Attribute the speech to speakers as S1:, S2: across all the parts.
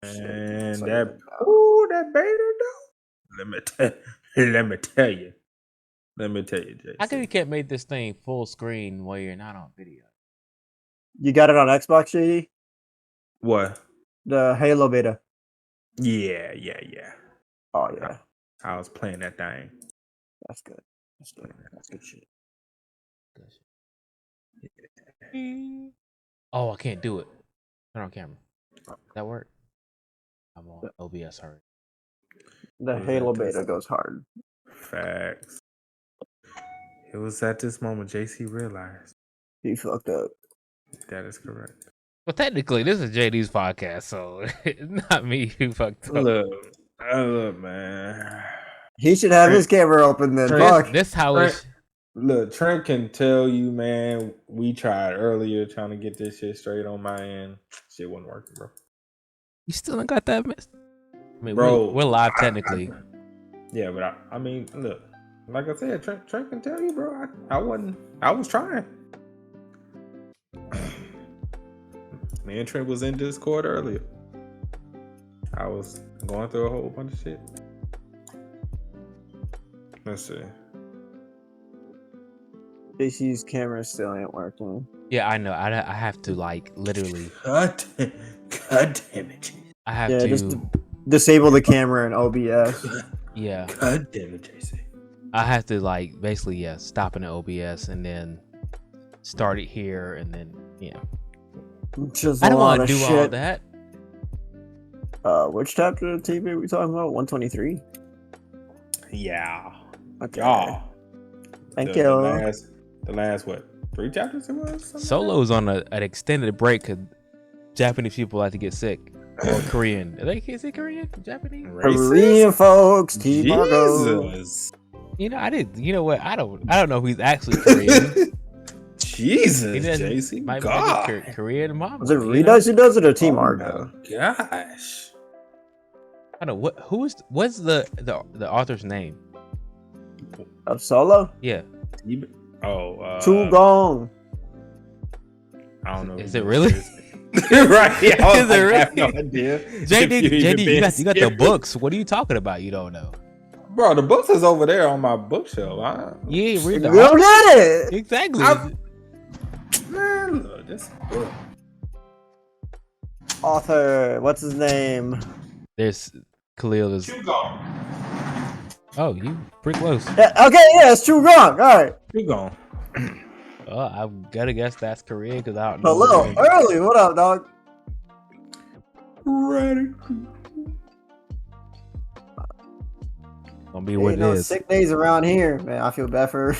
S1: And that beta though. Let me tell you. Let me tell you, Jason.
S2: How come you can't make this thing full screen while you're not on video?
S3: You got it on Xbox, JD?
S1: What?
S3: The Halo beta.
S1: Yeah.
S3: Oh yeah,
S1: I was playing that thing.
S3: that's good. That's good shit.
S2: Oh, I can't do it. Turn on camera. Does that work? I'm on OBS already.
S3: The Halo beta goes hard.
S1: Facts. It was at this moment JC realized
S3: He fucked up.
S1: that is correct.
S2: Well, technically, this is JD's podcast, so it's not me who fucked up.
S1: Look, man.
S3: He should have his camera open then. Fuck.
S2: This how it's.
S1: Look, Trent can tell you, man. We tried earlier trying to get this shit straight on my end. Shit wasn't working, bro.
S2: You still ain't got that mess. I mean,
S1: Bro,
S2: we're live technically.
S1: Yeah, but I mean, look, like I said, Trent can tell you, bro. I was trying. Me and Trent was in Discord earlier. I was going through a whole bunch of shit. Let's see.
S3: JC's camera still ain't working.
S2: Yeah, I know. I have to like literally.
S1: God damn it.
S2: I have to
S3: just disable the camera in OBS.
S2: Yeah.
S1: God damn it, JC.
S2: I have to like basically stop in the OBS and then start it here and then
S3: Just
S2: I don't want to do all that.
S3: Which chapter of TV are we talking about? 123.
S1: Yeah.
S3: Okay.
S1: Y'all.
S3: Thank you.
S1: The last what? 3 chapters it was?
S2: Solo's on an extended break because Japanese people like to get sick. Or Korean. They can't say Korean? Japanese?
S3: Korean folks, T-Margo.
S1: Jesus.
S2: You know, you know what? I don't know who's actually Korean.
S1: Jesus, JC.
S2: Might
S1: God.
S2: be Korean mom.
S3: Was it Redoes who does it or T-Margo?
S1: Oh gosh.
S2: I don't know what's the author's name?
S3: Of Solo?
S2: Yeah.
S3: Chugong.
S1: I don't know.
S2: Is it really?
S1: Right. Yeah,
S2: Is it really?
S1: I have no idea.
S2: JD, you got the books. What are you talking about? You don't know.
S1: Bro, the books is over there on my bookshelf.
S2: Yeah, read the
S3: Go get it.
S2: Exactly.
S1: Man, look, this book.
S3: Author, what's his name?
S2: There's Khalil is. Oh, you pretty close.
S3: Yeah, okay, yeah, it's Chugong. All right.
S1: Chugong.
S2: I'm gonna guess that's Korean because I don't know.
S3: A little early. What up, dog?
S1: Radical.
S2: Gonna be what it is.
S3: Sick days around here, man. I feel bad for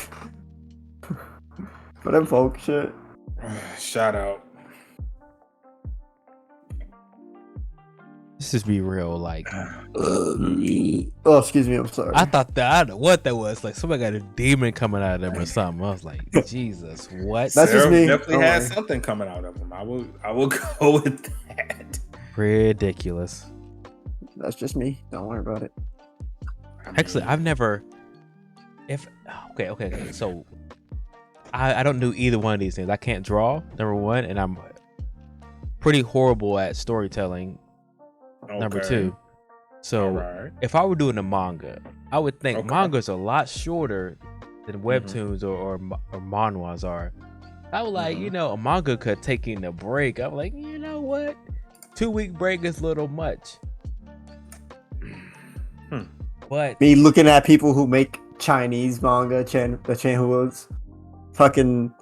S3: them folk. Shit.
S1: Shout out.
S2: Let's just be real. Like,
S3: oh, excuse me. I'm sorry.
S2: I thought that I don't know what that was. Like somebody got a demon coming out of them or something. I was like, Jesus, what?
S3: That's just me.
S1: Definitely has something coming out of them. I will go with that.
S2: Ridiculous.
S3: That's just me. Don't worry about it.
S2: Actually, I've never. Okay. So, I don't do either one of these things. I can't draw, number one, and I'm pretty horrible at storytelling. Number two. So, if I were doing a manga, I would think mangas are a lot shorter than webtoons or manhwas are. I was like, a manga could take in a break. I'm like, you know what? 2-week break is a little much. But
S3: me looking at people who make Chinese manga, the Chanhuas, fucking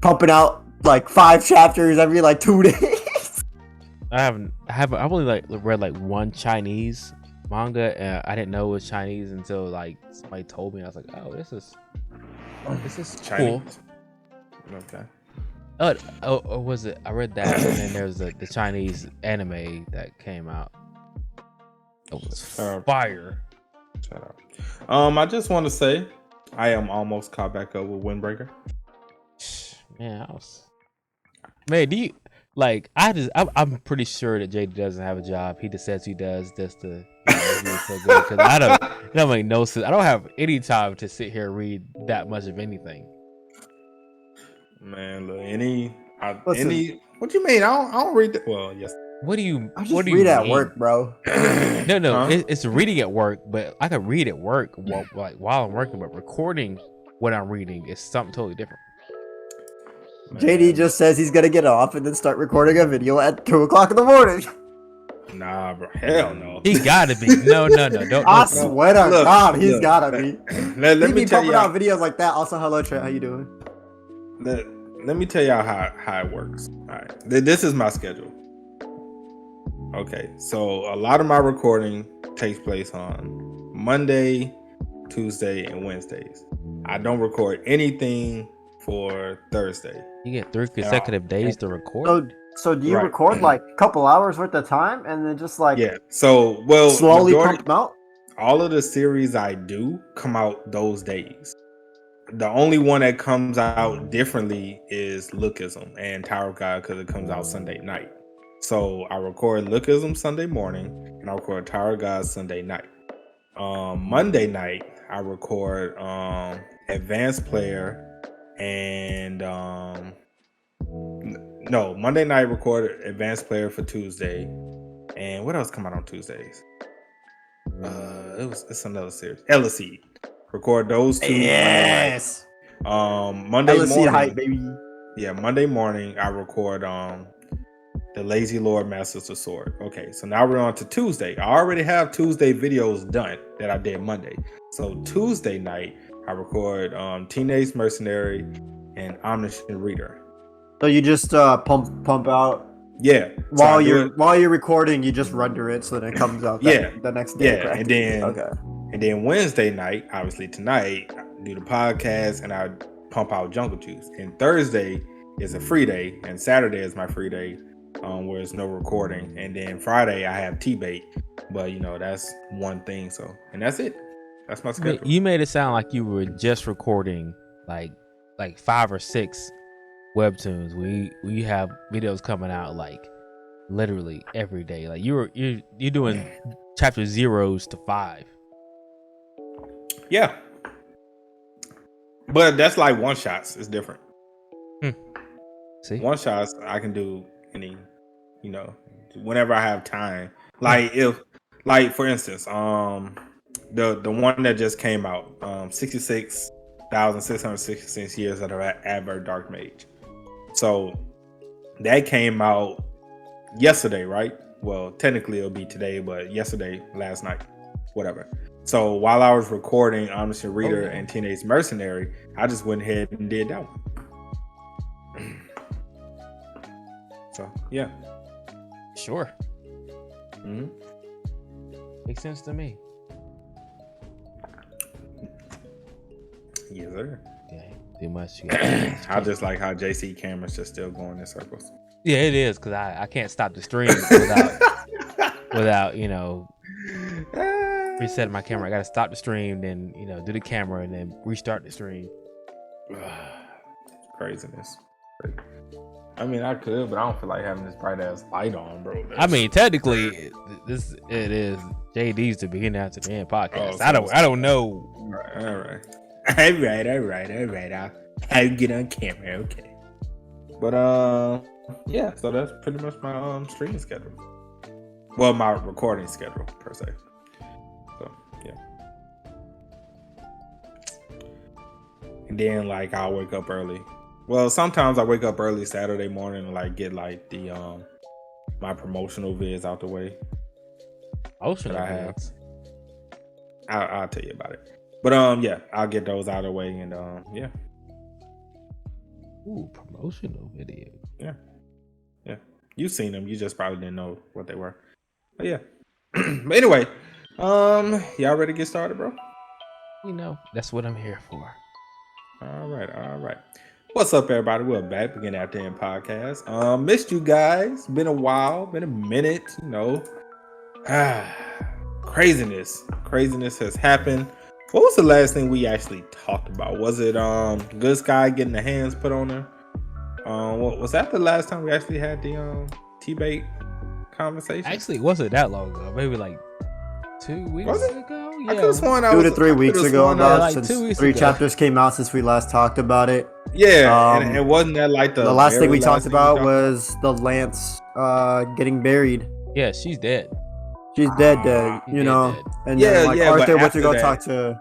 S3: pumping out like 5 chapters every like 2 days.
S2: I've only read one Chinese manga, and I didn't know it was Chinese until like somebody told me. I was like, oh, this is cool.
S1: Chinese. Okay.
S2: Oh, was it? I read that, and then there's the Chinese anime that came out. It was fire.
S1: Shout out. I just want to say I am almost caught back up with Windbreaker.
S2: Man, do you I'm pretty sure that JD doesn't have a job. He just says he does just to so good, because it don't make no sense. I don't have any time to sit here and read that much of anything.
S1: Man, look, what you mean? I don't read well, yes.
S2: What do you?
S3: I just
S2: what do you
S3: read at
S2: mean?
S3: work, bro.
S2: No,
S1: Huh?
S2: it's reading at work, but I can read at work while I'm working, but recording what I'm reading is something totally different.
S3: JD just says he's gonna get off and then start recording a video at 2:00 in the morning.
S1: Nah, bro. Hell no.
S2: He gotta be. No, don't.
S3: I
S2: No.
S3: swear to
S1: Look,
S3: God, he's
S1: look.
S3: gotta be.
S1: Let
S3: He
S1: me
S3: be
S1: tell
S3: pumping
S1: y'all.
S3: out videos like that. Also, hello Trent, how you doing?
S1: Let me tell y'all how it works. All right, this is my schedule. Okay, so a lot of my recording takes place on Monday, Tuesday, and Wednesdays. I don't record anything for Thursday.
S2: You get 3 consecutive days to record.
S3: So do you
S1: Right.
S3: record like a couple hours worth of time and then just like
S1: Yeah. So
S3: slowly
S1: majority,
S3: pump them out?
S1: all of the series I do come out those days. The only one that comes out differently is Lookism and Tower of God because it comes out Sunday night. So I record Lookism Sunday morning and I record Tower of God Sunday night. Monday night I record Advanced Player and no, Monday night record Advanced Player for Tuesday. And what else come out on Tuesdays? It's another series. LSE. Record those two.
S3: Yes.
S1: Monday
S3: LSC
S1: morning.
S3: hype, baby.
S1: Yeah, Monday morning I record the Lazy Lord Masters of Sword. Okay, so now we're on to Tuesday. I already have Tuesday videos done that I did Monday. So Tuesday night I record Teenage Mercenary and Omniscient Reader.
S3: So you just pump out
S1: Yeah.
S3: while you're recording, you just render it so that it comes out the next day.
S1: Yeah, and then
S3: okay.
S1: And then Wednesday night, obviously tonight, I do the podcast and I pump out Jungle Juice. And Thursday is a free day, and Saturday is my free day, where there's no recording. And then Friday I have T-Bait, but that's one thing. So, and that's it. That's my schedule.
S2: You made it sound like you were just recording like 5 or 6 webtoons. We have videos coming out like literally every day. Like you're doing chapter 0s to 5.
S1: Yeah, but that's like one shots. It's different.
S2: See,
S1: one shots I can do any, whenever I have time. Like for instance, the one that just came out, 66,666 years of Advert Dark Mage. So that came out yesterday, right? Well, technically it'll be today, but yesterday, last night, whatever. So while I was recording Omniscient Reader and Teenage Mercenary, I just went ahead and did that one. So yeah,
S2: sure,
S1: mm-hmm.
S2: Makes sense to me.
S1: Yes, sir.
S2: Okay, too much.
S1: I just like how JC cameras just still going in circles.
S2: Yeah, it is because I can't stop the stream without resetting my camera. I gotta stop the stream, then do the camera, and then restart the stream.
S1: Craziness. I mean, I could, but I don't feel like having this bright ass light on, bro.
S2: I mean, technically, it is JD's to begin after the end podcast.
S1: So
S2: I don't know.
S1: All right. I'll get on camera, okay. But yeah. So that's pretty much my streaming schedule. Well, my recording schedule per se. So yeah. And then I'll wake up early. Well, sometimes I wake up early Saturday morning and get the my promotional vids out the way.
S2: Promotional
S1: that I have.
S2: vids.
S1: I'll tell you about it. But yeah, I'll get those out of the way and yeah.
S2: Ooh, promotional video.
S1: Yeah. You've seen them. You just probably didn't know what they were. But yeah. But anyway, y'all ready to get started, bro?
S2: That's what I'm here for.
S1: All right. What's up, everybody? We're back. Begin After End podcast. Missed you guys. Been a while. Been a minute. Craziness has happened. What was the last thing we actually talked about? Was it Good Sky getting the hands put on her? Was that the last time we actually had the T-Bait conversation?
S2: Actually, it wasn't that long ago. Maybe 2 weeks ago. Yeah,
S1: I could have sworn
S3: 2 to 3 weeks ago.
S2: like
S3: Since
S2: 2 weeks
S3: 3
S2: ago.
S3: chapters came out since we last talked about it.
S1: Yeah, and wasn't that
S3: the last thing we talked about was the Lance getting buried.
S2: Yeah, she's dead.
S3: She's dead, you know.
S2: Dead.
S3: And
S1: Yeah,
S3: then like
S1: yeah, but
S3: Arthur went to
S1: after
S3: go
S1: that-
S3: talk to.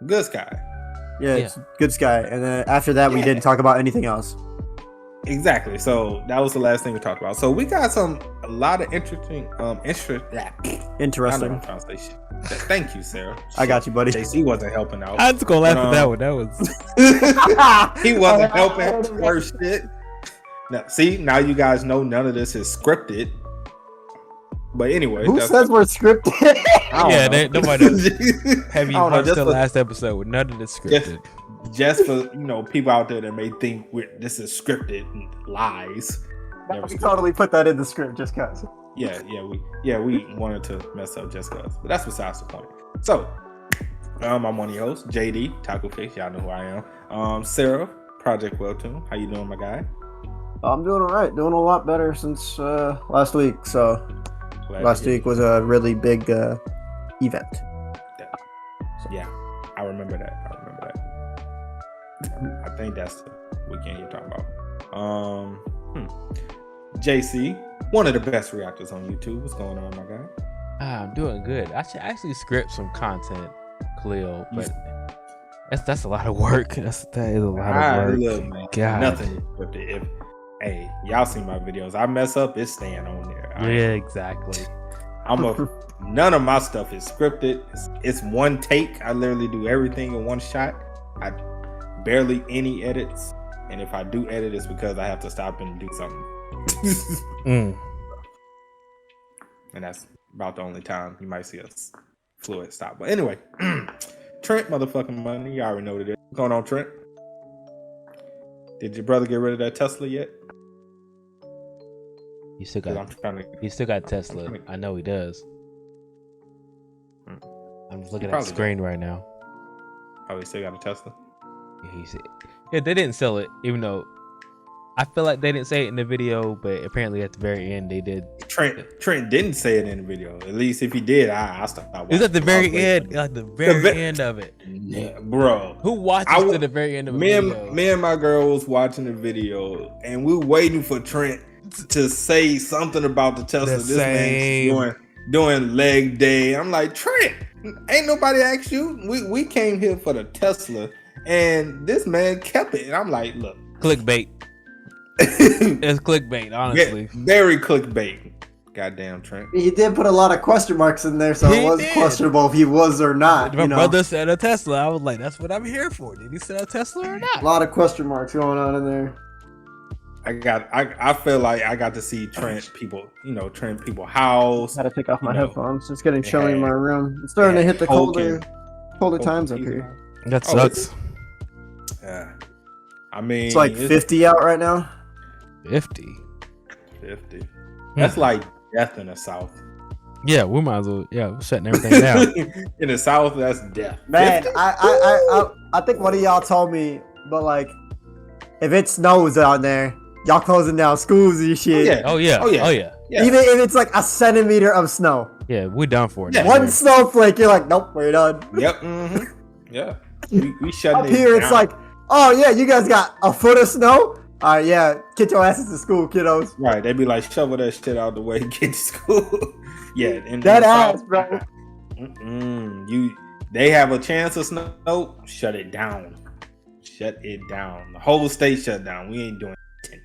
S1: Good Sky.
S3: Yeah, it's Good Sky. And then after that, we
S1: Yeah.
S3: didn't talk about anything else.
S1: Exactly. So that was the last thing we talked about. So we got a lot of interesting,
S3: Interesting.
S1: I know I'm trying to say shit. Thank you, Sarah.
S3: I got you, buddy.
S1: JC wasn't helping out.
S2: I was gonna laugh at that one. That was.
S1: He wasn't helping first shit. Now, see, now you guys know none of this is scripted. But anyway,
S3: Who says we're scripted?
S2: Yeah, nobody does. Have you
S1: I don't know,
S2: watched
S1: just
S2: the
S1: for-
S2: last episode with none of this scripted?
S1: Just for people out there that may think this is scripted lies. Never
S3: We
S1: scripted.
S3: totally put that in the script just cause.
S1: We wanted to mess up just cause, but that's besides the point. So, I'm one of your hosts, JD Taco Fish. Y'all know who I am. Sarah, Project Welltune. How you doing, my guy?
S3: I'm doing alright, doing a lot better since last week. So
S1: Glad
S3: last
S1: to hear
S3: week was a really big event.
S1: that. Yeah, I remember that. I think that's the weekend you're talking about. JC, one of the best reactors on YouTube. What's going on, my guy?
S2: I'm doing good. I should actually script some content, Khalil, but that's a lot of work. That is a lot of work.
S1: Look, man,
S2: God.
S1: nothing is scripted. Hey, y'all see my videos. I mess up, it's staying on there.
S2: Yeah, exactly.
S1: None of my stuff is scripted. It's one take. I literally do everything in one shot. I barely any edits. And if I do edit, it's because I have to stop and do something. And that's about the only time you might see us fluid stop. But anyway, Trent motherfucking money. You already know what it is. What's going on, Trent? Did your brother get rid of that Tesla yet?
S2: He still
S1: 'Cause
S2: got.
S1: I'm trying to.
S2: He still got Tesla. I know he does. I'm just looking at the
S1: probably
S2: screen right now.
S1: Oh, he still got a Tesla.
S2: Yeah, they didn't sell it, even though I feel like they didn't say it in the video, but apparently at the very end they did.
S1: Trent didn't say it in the video. At least if he did, I stopped.
S2: It was at the very end, like the very end of it.
S1: Yeah, bro.
S2: Who watches to the very end of a video?
S1: Me and my girl was watching the video, and we were waiting for Trent to say something about the Tesla. This man's doing leg day. I'm like, Trent, ain't nobody asked you. We came here for the Tesla, and this man kept it. And I'm like, look,
S2: Clickbait. It's clickbait, honestly.
S1: Very clickbait. Goddamn, Trent.
S3: He did put a lot of question marks in there, so
S2: He
S3: it was
S2: did.
S3: questionable if he was or not.
S2: My brother said a Tesla. I was like, that's what I'm here for. Did he sell a Tesla or
S3: A
S2: not?
S3: lot of question marks going on in there.
S1: I feel like I got to see Trent people house.
S3: Gotta take off my
S1: You know,
S3: headphones. It's getting chilly in
S1: had-
S3: my room. It's starting to hit the colder
S1: Poking
S3: times up here.
S2: That
S1: Oh,
S2: sucks.
S1: Yeah. I mean,
S3: It's like 50 out right now.
S2: 50.
S1: 50. That's like death in the South.
S2: Yeah, we might as well. Yeah, we're shutting everything down.
S1: In the South, that's death.
S3: Man,
S1: 50?
S3: I think one of y'all told me, but like, if it snows out there, y'all closing down schools and shit.
S1: Yeah.
S2: Oh yeah.
S1: Oh, yeah.
S2: Oh yeah.
S1: Yeah.
S3: Even if it's like a centimeter of snow.
S2: Yeah, we're done for it.
S1: Yeah.
S2: now.
S3: One snowflake, you're like, nope, we're done.
S1: Yep. Mm-hmm. Yeah. We shutting
S3: Up
S1: it
S3: here, it's
S1: down.
S3: like, oh yeah, you guys got a foot of snow? All right, yeah, get your asses to school, kiddos.
S1: Right. They be like, shovel that shit out the way, get to school. Yeah. In
S3: That
S1: the
S3: ass,
S1: South,
S3: bro.
S1: They have a chance of snow. Shut it down. Shut it down. The whole state shut down. We ain't doing it.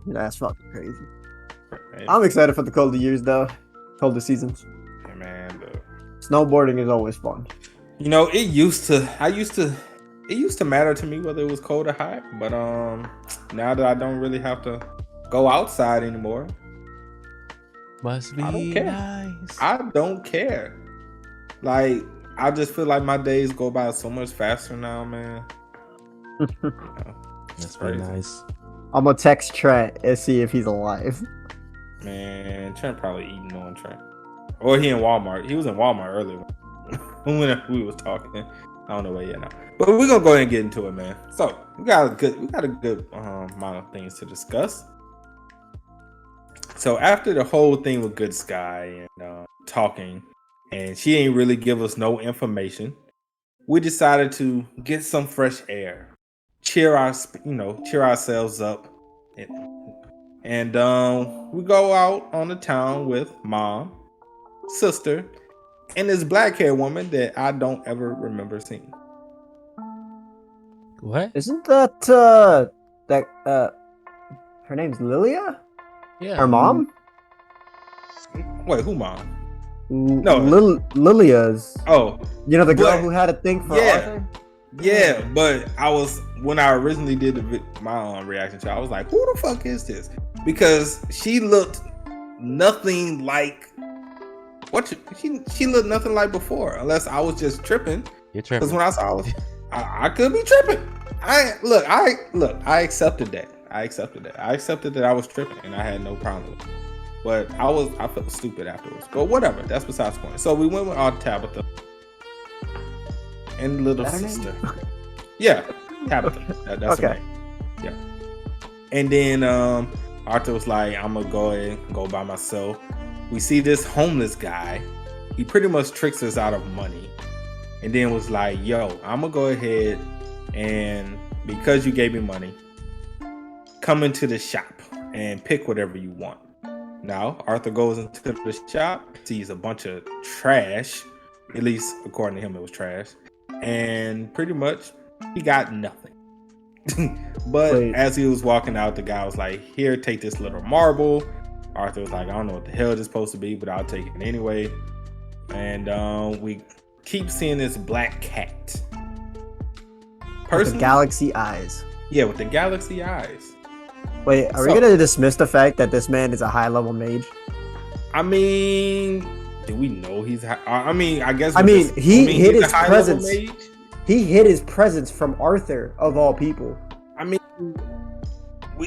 S3: That's fucking crazy.
S1: Hey,
S3: I'm excited for the colder years, though. Colder seasons.
S1: man, but
S3: Snowboarding is always fun.
S1: it used to matter to me whether it was cold or hot, but now that I don't really have to go outside anymore,
S2: Must be
S1: I don't care.
S2: nice.
S1: I don't care. Like, I just feel like my days go by so much faster now, man.
S2: Must be nice.
S3: I'm gonna text Trent and see if he's alive.
S1: Man, Trent probably eating on Trent, or he in Walmart. He was in Walmart earlier when we was talking. I don't know where he at now, but we're gonna go ahead and get into it, man. So we got a good amount of things to discuss. So after the whole thing with Good Sky and talking, and she ain't really give us no information, we decided to get some fresh air, cheer ourselves up, and And we go out on the town with mom, sister, and this black hair woman that I don't ever remember seeing.
S2: What?
S3: Isn't that her name's Lilia?
S2: Yeah.
S3: Her mom?
S1: Wait, who mom?
S3: No, Lilia's.
S1: Oh,
S3: you know the girl who had a thing for Arthur?
S1: Yeah, but when I originally did my reaction to it, I was like, who the fuck is this? Because she looked nothing like she looked nothing like before, unless I was just tripping.
S2: You're tripping.
S1: Because when I saw her, I could be tripping. I accepted that. I accepted that I was tripping and I had no problem with it. But I felt stupid afterwards. But whatever, that's besides the point. So we went with our Tabitha and little sister. Yeah, Tabitha. That's okay. Her name. Yeah. And then Arthur was like, I'm gonna go ahead and go by myself. We see this homeless guy. He pretty much tricks us out of money. And then was like, yo, I'm gonna go ahead and because you gave me money, come into the shop and pick whatever you want. Now, Arthur goes into the shop, sees a bunch of trash, at least according to him, it was trash, and pretty much he got nothing. But as he was walking out, the guy was like, here, take this little marble. Arthur was like, I don't know what the hell this is supposed to be, but I'll take it anyway. And we keep seeing this black cat.
S3: With the galaxy eyes.
S1: Yeah, with the galaxy eyes.
S3: Wait, are we gonna dismiss the fact that this man is a high-level mage?
S1: I mean, do we know he's high? I mean, I guess.
S3: He hid his presence. He hid his presence from Arthur, of all people.
S1: I mean,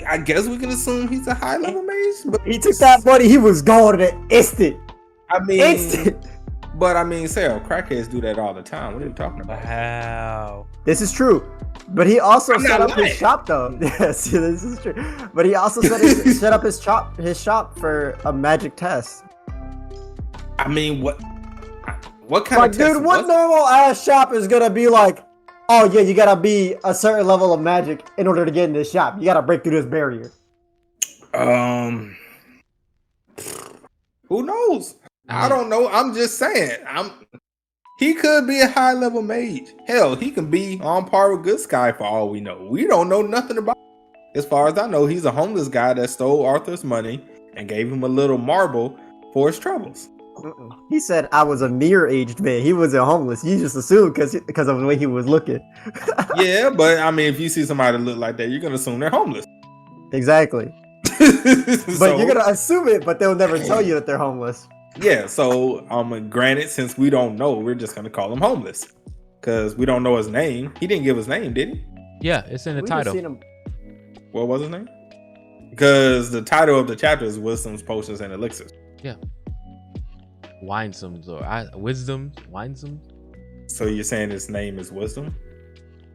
S1: I guess we can assume he's a high-level mage. But
S3: he took that money. He was gone in an instant.
S1: But I mean, Sarah, crackheads do that all the time. What are you talking about?
S2: Wow.
S3: This is true. But he also set up his shop, though. Yes, this is true. But he also set up his shop for a magic test.
S1: I mean, what kind of test?
S3: Dude, what normal ass shop is gonna be like, oh yeah, you gotta be a certain level of magic in order to get in this shop. You gotta break through this barrier.
S1: Who knows? I don't know. I'm just saying. He could be a high level mage. Hell, he can be on par with Good Sky for all we know. We don't know nothing about him. As far as I know, he's a homeless guy that stole Arthur's money and gave him a little marble for his troubles.
S3: He said I was a mirror-aged man. He wasn't homeless. You just assumed because of the way he was looking.
S1: Yeah, but I mean, if you see somebody look like that, you're gonna assume they're homeless.
S3: Exactly. But you're gonna assume it, but they'll never tell you that they're homeless.
S1: Yeah, so granted, since we don't know, we're just gonna call him homeless because we don't know his name. He didn't give his name, did he?
S2: Yeah, it's in the title.
S1: What was his name? Because the title of the chapter is Wisdom's Potions and Elixirs.
S2: Yeah. Winesomes Wisdoms.
S1: So you're saying his name is Wisdom?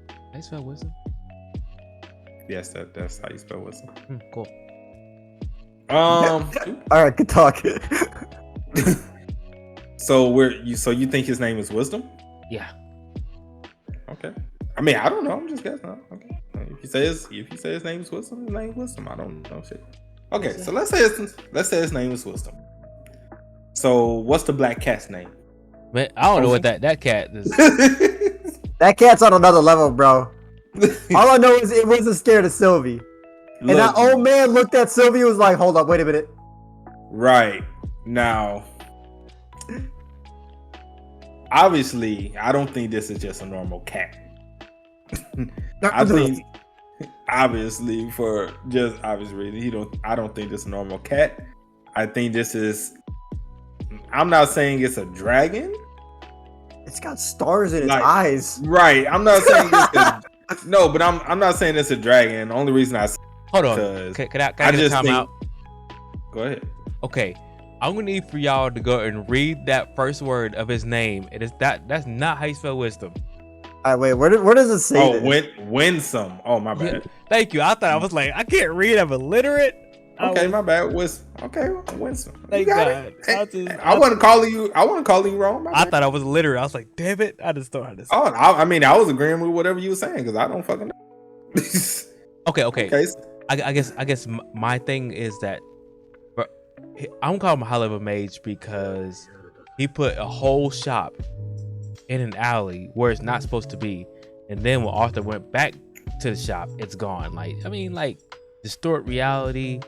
S2: How you spell wisdom?
S1: Yes, that's how you spell wisdom.
S2: Cool.
S3: All right, good talk.
S1: So you think his name is Wisdom?
S2: Yeah.
S1: Okay. I mean, I don't know. I'm just guessing. Okay. If you say his name is Wisdom, his name is Wisdom. I don't know shit. Okay, so let's say his name is Wisdom. So what's the black cat's name?
S2: Man, I don't know what that cat is.
S3: That cat's on another level, bro. All I know is it wasn't scared of Sylvie. And that old man looked at Sylvie and was like, hold up, wait a minute.
S1: Right. Now, obviously, I don't think this is just a normal cat. I think, obviously, for just obvious reasons, I don't think this is a normal cat. I think this is, I'm not saying it's a dragon.
S3: It's got stars in its eyes.
S1: Right. I'm not saying it's no, but I'm not saying it's a dragon. The only reason I
S2: hold on. Can I just time out?
S1: Go ahead.
S2: Okay. I'm gonna need for y'all to go and read that first word of his name. It is that's not how you spell wisdom.
S3: All right, wait, where does it say?
S1: Oh, winsome. Oh, my bad.
S2: Thank you. I thought I was like, I can't read. I'm illiterate.
S1: Okay, my bad. Winsome.
S2: Thank God.
S1: I wasn't calling you wrong.
S2: I thought I was illiterate. I was like, damn it. I just don't understand.
S1: Oh, I mean, I was agreeing with whatever you were saying because I don't fucking know.
S2: Okay. I guess my thing is that, I'm calling him a high level mage because he put a whole shop in an alley where it's not supposed to be, and then when Arthur went back to the shop, it's gone. Like, I mean, like, distort reality,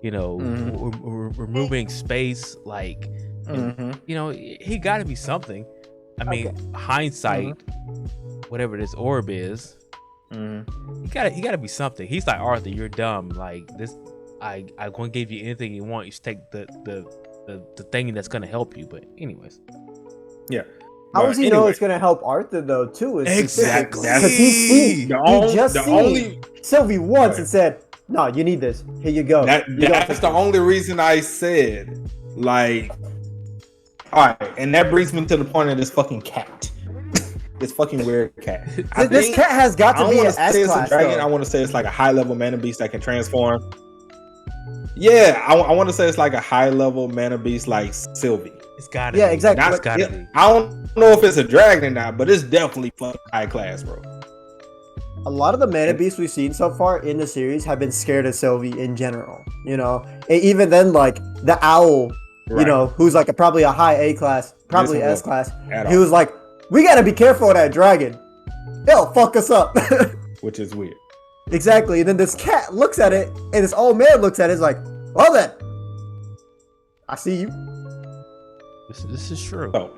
S2: you know, removing space, like, and, you know, he got to be something. I mean, hindsight, whatever this orb is, he gotta be something. He's like, Arthur, you're dumb. Like this, I'm gonna give you anything you want. You just take the thing that's gonna help you. But anyways,
S1: yeah.
S3: How does he know it's gonna help Arthur though? Too
S2: exactly
S3: because he just seen Sylvie once and said, "No, you need this. Here you go."
S1: That's the only reason I said, like, all right, and that brings me to the point of this fucking cat. This fucking weird cat.
S3: This cat has got to be an S-class
S1: dragon. I want to say it's like a high level mana beast that can transform. Yeah, I want to say it's like a high level mana beast like Sylvie.
S2: It's gotta be.
S3: Exactly.
S2: It's gotta be.
S1: I don't know if it's a dragon or not, but it's definitely fucking high class, bro.
S3: A lot of the mana beasts we've seen so far in the series have been scared of Sylvie in general. You know, and even then, like the owl, you know, who's like probably a high A class, probably S class. He was like, "We gotta be careful of that dragon. It'll fuck us up."
S1: Which is weird.
S3: Exactly. And then this cat looks at it, and this old man looks at it, is like, "Well then, I see you."
S2: This is true.
S1: Oh.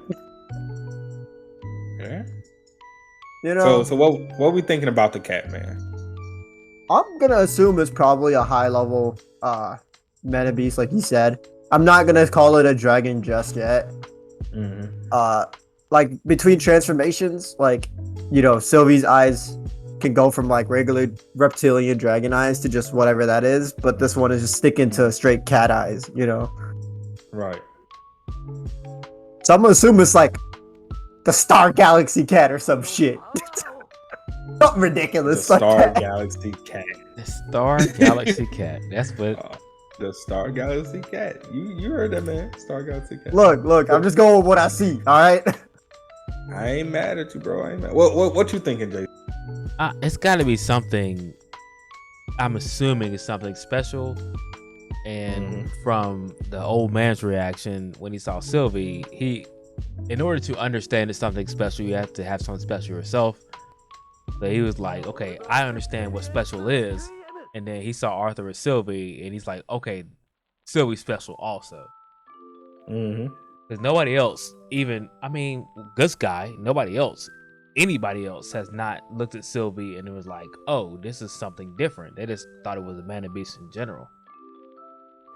S1: Yeah.
S3: You know.
S1: So what are we thinking about the cat, man?
S3: I'm gonna assume it's probably a high level meta beast, like you said. I'm not gonna call it a dragon just yet. Like between transformations, like, you know, Sylvie's eyes can go from like regular reptilian dragon eyes to just whatever that is, but this one is just sticking to straight cat eyes, you know.
S1: Right.
S3: So I'm gonna assume it's like the Star Galaxy cat or some shit. Something ridiculous.
S1: The Star Galaxy cat.
S2: The Star Galaxy cat. That's what.
S1: The Star Galaxy cat. You heard that, man. Star Galaxy cat.
S3: Look. I'm just going with what I see. All right.
S1: I ain't mad at you, bro. I ain't mad. What you thinking, Jason?
S2: It's got to be something. I'm assuming it's something special. And from the old man's reaction when he saw Sylvie, in order to understand it's something special, you have to have something special yourself. So he was like, okay, I understand what special is. And then he saw Arthur and Sylvie, and he's like, okay, Sylvie's special also. Because nobody else, even, I mean, this guy, anybody else has not looked at Sylvie and it was like, oh, this is something different. They just thought it was a mana beast in general.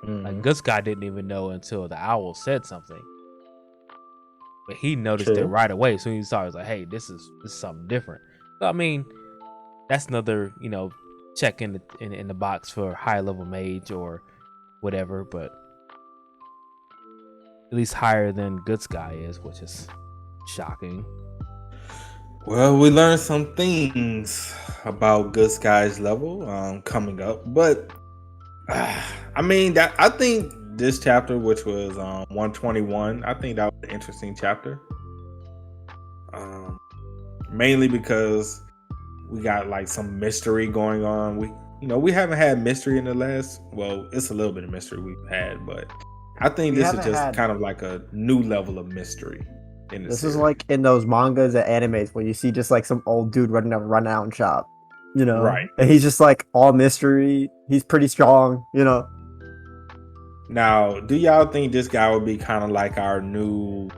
S2: Like, this guy didn't even know until the owl said something. But he noticed it right away. So he saw it, he was like, hey, this is something different. So, I mean, that's another, you know, check in the box for high level mage or whatever, but at least higher than Good Sky is, which is shocking.
S1: Well, we learned some things about Good Sky's level coming up, but I mean, I think this chapter, which was 121, I think that was an interesting chapter. Mainly because we got like some mystery going on. We haven't had mystery in the last. Well, it's a little bit of mystery we've had, but I think this is just kind of like a new level of mystery. This
S3: is like in those mangas and animes where you see just like some old dude running a run-out shop, you know,
S1: right? And
S3: he's just like all mystery. He's pretty strong, you know.
S1: Now, do y'all think this guy would be kind of like our new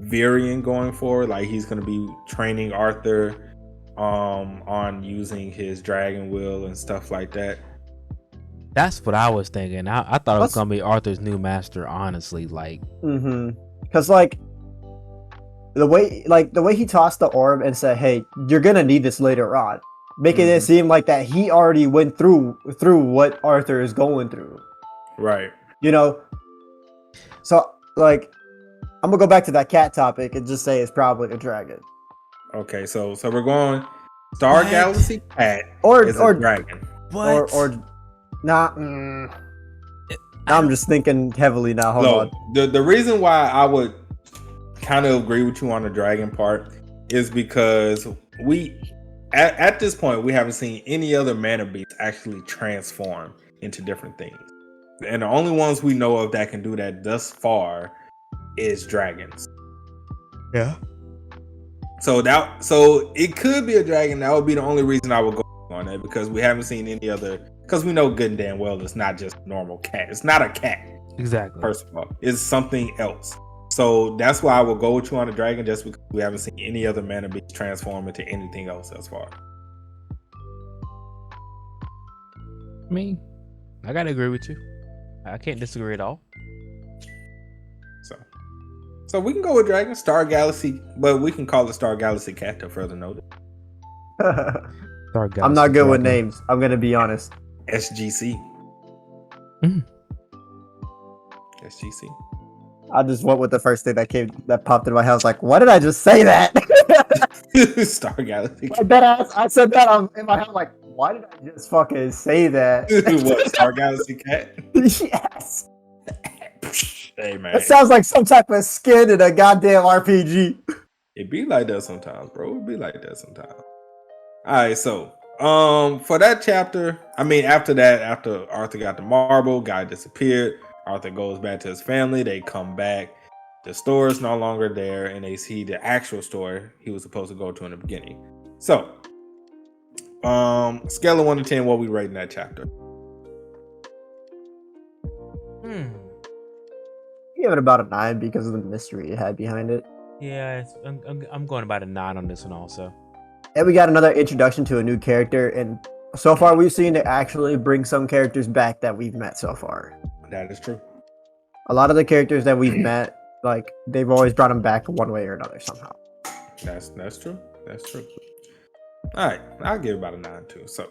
S1: Virion going forward? Like he's going to be training Arthur on using his dragon wheel and stuff like that?
S2: That's what I was thinking. I thought it was going to be Arthur's new master, honestly. Like,
S3: because like the way he tossed the orb and said, "Hey, you're gonna need this later on," making it seem like that he already went through what Arthur is going through.
S1: Right.
S3: You know. So like, I'm gonna go back to that cat topic and just say it's probably a dragon.
S1: Okay, so we're going Star Galaxy cat
S3: or
S1: dragon.
S2: What?
S3: Or nah. I'm just thinking heavily now. Hold on.
S1: The reason why I would kind of agree with you on the dragon part is because at this point, we haven't seen any other mana beasts actually transform into different things. And the only ones we know of that can do that thus far is dragons.
S2: Yeah.
S1: So it could be a dragon. That would be the only reason I would go on that, because we haven't seen any other. Because we know good and damn well it's not just a normal cat. It's not a cat.
S2: Exactly.
S1: First of all, it's something else. So that's why I will go with you on the dragon, just because we haven't seen any other mana beast transform into anything else thus far.
S2: I mean, I gotta agree with you. I can't disagree at all.
S1: So we can go with Dragon, Star Galaxy, but we can call it Star Galaxy Cat to further notice.
S3: I'm not good with names. I'm gonna be honest.
S1: SGC. SGC.
S3: I just went with the first thing that popped in my head. I was like, why did I just say that?
S1: Star Galaxy.
S3: I said that in my head. Like, why did I just fucking say that?
S1: What, Star Galaxy Cat?
S3: Yes.
S1: Hey man,
S3: it sounds like some type of skin in a goddamn RPG.
S1: It be like that sometimes, bro. It be like that sometimes. All right, so for that chapter, I mean, after that, after Arthur got the marble, guy disappeared. Arthur goes back to his family. They come back. The store is no longer there, and they see the actual store he was supposed to go to in the beginning. So, scale of 1 to 10, what we rate in that chapter?
S3: Give it about a 9 because of the mystery it had behind it.
S2: Yeah, I'm going about a 9 on this one also.
S3: And we got another introduction to a new character, and so far we've seen it actually bring some characters back that we've met so far.
S1: That is true.
S3: A lot of the characters that we've met, like, they've always brought them back one way or another somehow.
S1: That's true. That's true. All right, I'll give it about a 9 too. So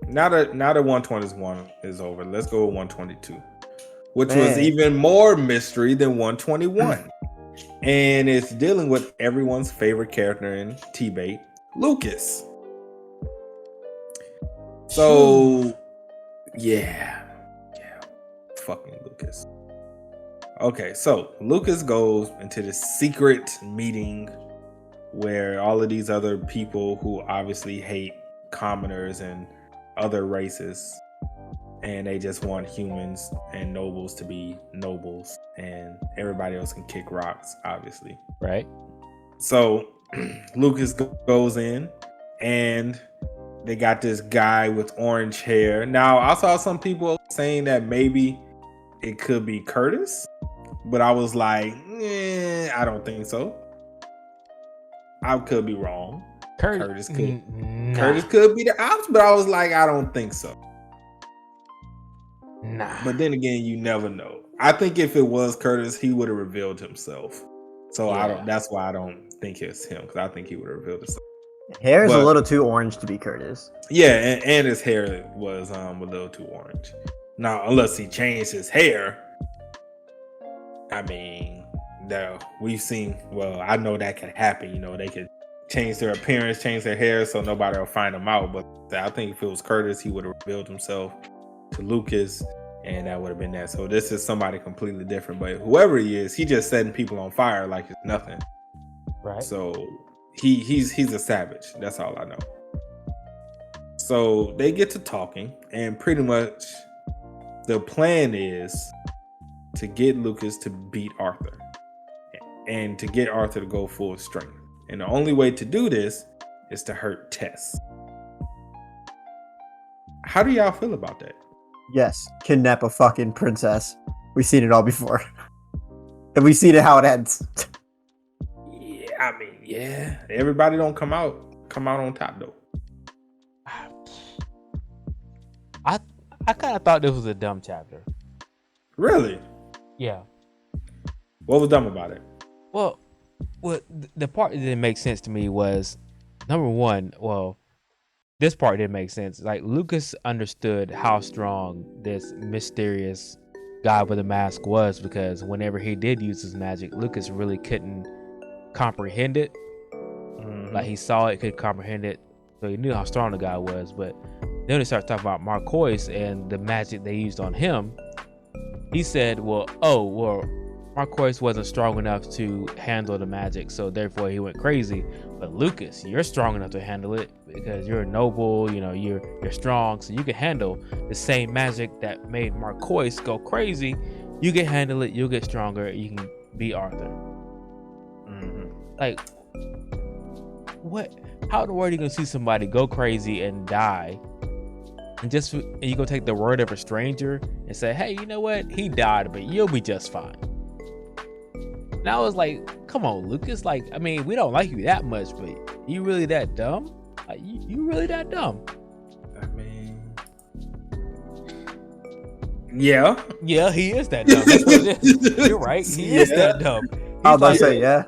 S1: now that 121 is over, let's go with 122, which was even more mystery than 121, and it's dealing with everyone's favorite character in T-Bait, Lucas. So yeah, fucking Lucas. Okay, so Lucas goes into this secret meeting where all of these other people who obviously hate commoners and other races, and they just want humans and nobles to be nobles, and everybody else can kick rocks, obviously.
S2: Right.
S1: So Lucas goes in, and they got this guy with orange hair. Now, I saw some people saying that maybe it could be Curtis, but I was like, I don't think so. I could be wrong. Curtis could be the ops, but I was like, I don't think so.
S2: Nah.
S1: But then again, you never know. I think if it was Curtis, he would have revealed himself. So
S2: yeah.
S1: That's why I don't think it's him, because I think he would have revealed himself.
S3: Hair is a little too orange to be Curtis.
S1: Yeah, and his hair was a little too orange. Now, unless he changed his hair, I mean, no, we've seen. Well, I know that could happen. You know, they could change their appearance, change their hair, so nobody will find them out. But I think if it was Curtis, he would have revealed himself to Lucas, and that would have been that. So this is somebody completely different. But whoever he is, he just setting people on fire like it's nothing.
S2: Right.
S1: So he's a savage. That's all I know. So they get to talking, and pretty much the plan is to get Lucas to beat Arthur, and to get Arthur to go full strength. And the only way to do this is to hurt Tess. How do y'all feel about that?
S3: Yes, kidnap a fucking princess. We've seen it all before. And we've seen it how it ends.
S1: Yeah, I mean, yeah. Everybody don't come out on top though.
S2: I kind of thought this was a dumb chapter.
S1: Really?
S2: Yeah.
S1: What was dumb about it?
S2: Well, the part that didn't make sense to me was, number one, this part didn't make sense. Like, Lucas understood how strong this mysterious guy with a mask was, because whenever he did use his magic, Lucas really couldn't comprehend it. Like, he saw it, could comprehend it, so he knew how strong the guy was. But then when he started talking about Marcois and the magic they used on him, he said, Marquise wasn't strong enough to handle the magic, so therefore he went crazy. But Lucas, you're strong enough to handle it because you're noble, you know, you're strong, so you can handle the same magic that made Marquise go crazy. You can handle it, you'll get stronger, you can beat Arthur. Like, what? How in the world are you gonna see somebody go crazy and die? And you gonna take the word of a stranger and say, hey, you know what? He died, but you'll be just fine. And I was like, come on, Lucas. Like, I mean, we don't like you that much, but you really that dumb? Like, you really that dumb?
S1: I mean, yeah.
S2: Yeah, he is that dumb. That's what it is. You're right. He is that dumb.
S3: I was about to say, yeah.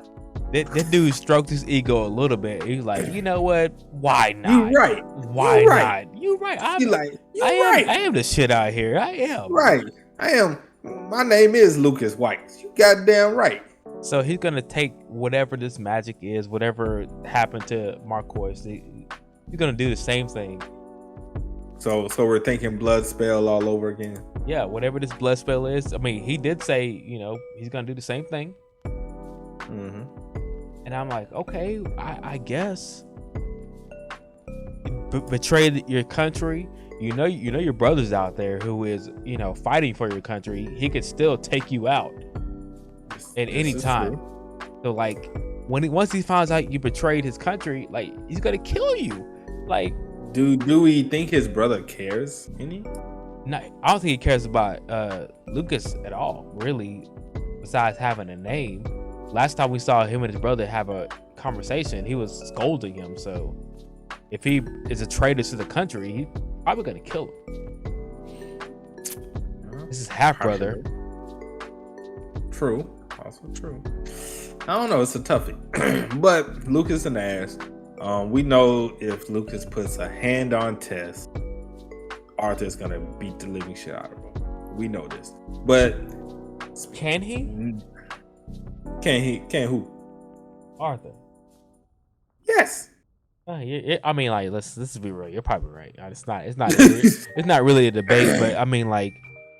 S2: That dude stroked his ego a little bit. He was like, you know what? Why not?
S1: You right.
S2: Why not? You right. I am the shit out here. I am.
S1: Right. I am. My name is Lucas White. You goddamn right.
S2: So he's gonna take whatever this magic is, whatever happened to Marquise. He's gonna do the same thing.
S1: So we're thinking blood spell all over again.
S2: Yeah, whatever this blood spell is. I mean, he did say, you know, he's gonna do the same thing. And I'm like, okay, I guess. Betrayed your country. You know your brother's out there who is, you know, fighting for your country. He could still take you out at any time. True. So like, once he finds out you betrayed his country, like, he's gonna kill you. Like,
S1: do we think his brother cares any?
S2: No, I don't think he cares about Lucas at all, really. Besides having a name. Last time we saw him and his brother have a conversation, he was scolding him. So if he is a traitor to the country, he's probably gonna kill him. This is half brother.
S1: True. Also true. I don't know. It's a toughie. But Lucas an ass. We know if Lucas puts a hand on Tess, Arthur's gonna beat the living shit out of him. We know this. But
S2: can he?
S1: Can who?
S2: Arthur.
S1: Yes.
S2: I mean, like, let's be real. You're probably right. It's not really a debate, but I mean, like,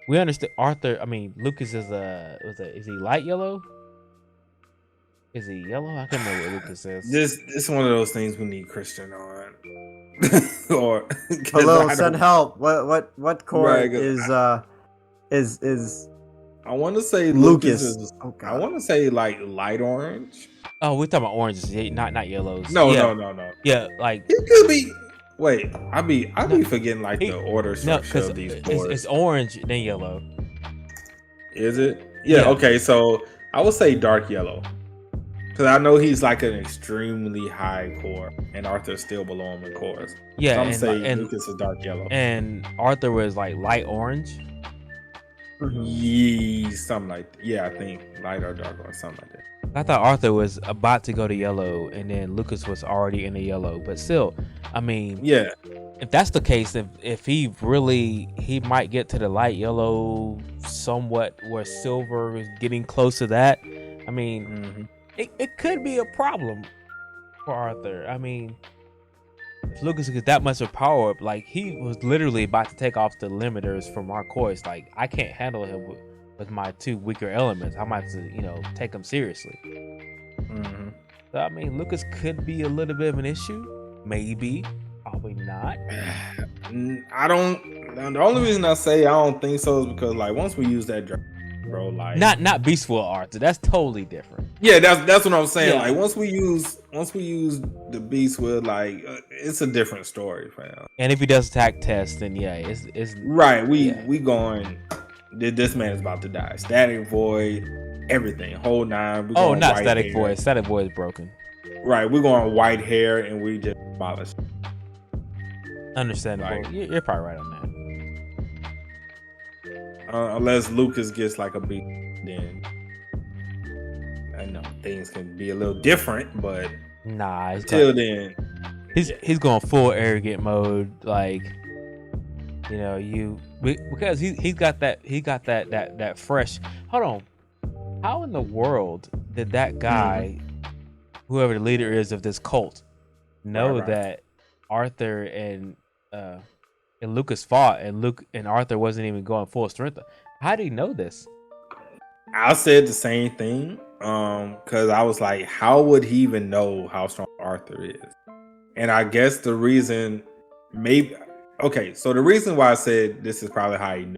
S2: we understand Arthur. I mean, Lucas is is he light yellow? Is he yellow? I can't remember what Lucas is.
S1: This one of those things we need Christian on. Or
S3: hello, send help. What chord is
S1: I want to say
S3: Lucas.
S1: I want to say like light orange.
S2: Oh, we're talking about oranges, not yellows.
S1: No.
S2: Yeah, like
S1: it could be. Wait, I be forgetting like the order structure of these boards.
S2: It's orange then yellow.
S1: Is it? Yeah. Okay, so I would say dark yellow because I know he's like an extremely high core, and Arthur's still below him in cores.
S2: Yeah,
S1: so I'm saying Lucas is dark yellow,
S2: and Arthur was like light orange.
S1: Yeah, something like that. Yeah, I think light or dark or something like that.
S2: I thought Arthur was about to go to yellow, and then Lucas was already in the yellow. But still, I mean,
S1: yeah.
S2: If that's the case, if he might get to the light yellow, somewhat where silver is getting close to that. I mean, it could be a problem for Arthur. I mean, if Lucas gets that much of power up, like he was literally about to take off the limiters from Marquise. Like, I can't handle him with my two weaker elements. I might have to, take him seriously. So I mean, Lucas could be a little bit of an issue. Maybe, probably not.
S1: I don't. The only reason I say I don't think so is because like once we use that dragon, bro, like
S2: not Beastful Arthur. That's totally different.
S1: Yeah, that's what I'm saying. Yeah. Like once we use the Beastwood, like it's a different story, fam.
S2: And if he does attack test, then yeah, it's
S1: right. We going. This man is about to die. Static Void, everything, whole nine.
S2: Not Static Void. Static Void is broken.
S1: Right, we're going white hair and we just abolish.
S2: Understandable. Like, you're probably right on
S1: that. Unless Lucas gets like a beat, then I know things can be a little different. But
S2: nah,
S1: until then,
S2: he's going full arrogant mode. Like, because he got that fresh. Hold on, how in the world did that guy, whoever the leader is of this cult, know that Arthur and Lucas fought and Arthur wasn't even going full strength? How did he know this?
S1: I said the same thing. Because I was like, how would he even know how strong Arthur is? And I guess the reason, maybe, okay, so the reason why I said this is probably how he knew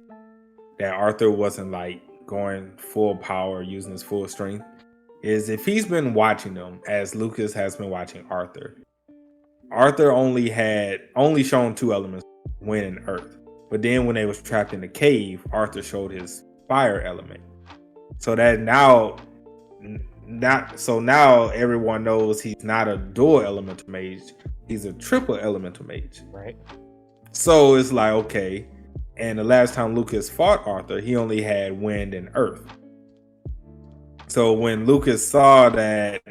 S1: that Arthur wasn't like going full power, using his full strength, is if he's been watching them as Lucas has been watching Arthur. Arthur only shown two elements, wind and earth. But then when they was trapped in the cave, Arthur showed his fire element. So that now everyone knows he's not a dual elemental mage, he's a triple elemental mage.
S2: Right.
S1: So it's like, okay. And the last time Lucas fought Arthur, he only had wind and earth. So when Lucas saw that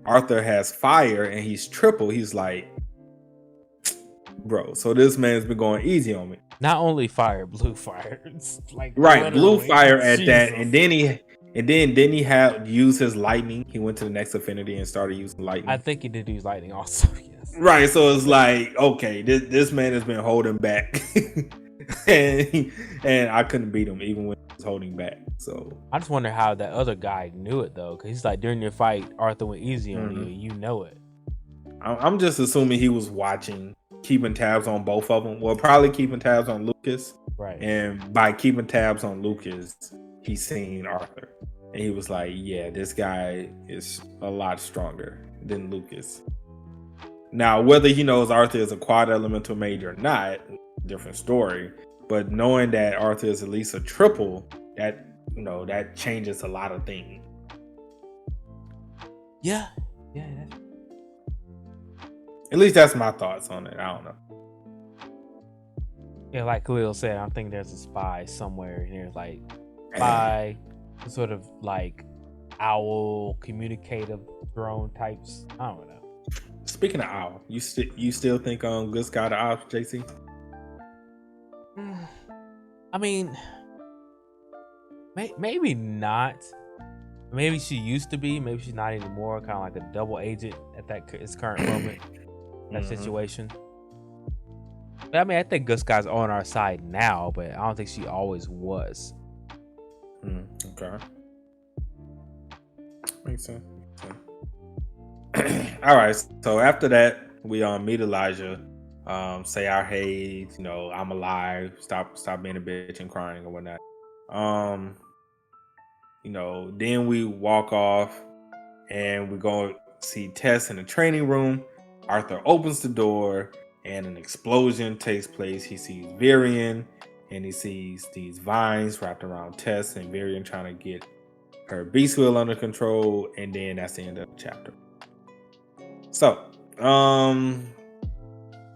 S1: Arthur has fire and he's triple, he's like, bro, so this man's been going easy on me.
S2: Not only fire, blue fire. It's like
S1: right, blue fire at
S2: Jesus.
S1: that, and then he had used his lightning. He went to the next affinity and started using lightning.
S2: I think he did use lightning also. Yes.
S1: Right, so it's like, okay, this man has been holding back, and I couldn't beat him even when he was holding back. So
S2: I just wonder how that other guy knew it though, because he's like, during your fight, Arthur went easy on you. You know it.
S1: I'm just assuming he was watching, keeping tabs on both of them. Well, probably keeping tabs on Lucas.
S2: Right.
S1: And by keeping tabs on Lucas, he's seen Arthur. And he was like, yeah, this guy is a lot stronger than Lucas. Now, whether he knows Arthur is a quad elemental mage or not, different story. But knowing that Arthur is at least a triple, that changes a lot of things.
S2: Yeah.
S1: At least that's my thoughts on it. I don't know.
S2: Yeah, like Khalil said, I think there's a spy somewhere here, like spy, sort of like owl, communicative drone types. I don't know.
S1: Speaking of owl, you still think Good Sky the Owl, JC?
S2: I mean, maybe not. Maybe she used to be. Maybe she's not anymore. Kind of like a double agent at his current moment. That situation. But, I mean, I think Good Sky's on our side now, but I don't think she always was.
S1: Okay. Makes sense. All right. So after that, we meet Elijah. Say our hey, I'm alive. Stop being a bitch and crying or whatnot. Then we walk off and we go see Tess in the training room. Arthur opens the door and an explosion takes place. He sees Varian and he sees these vines wrapped around Tess and Varian trying to get her beast wheel under control. And then that's the end of the chapter. So,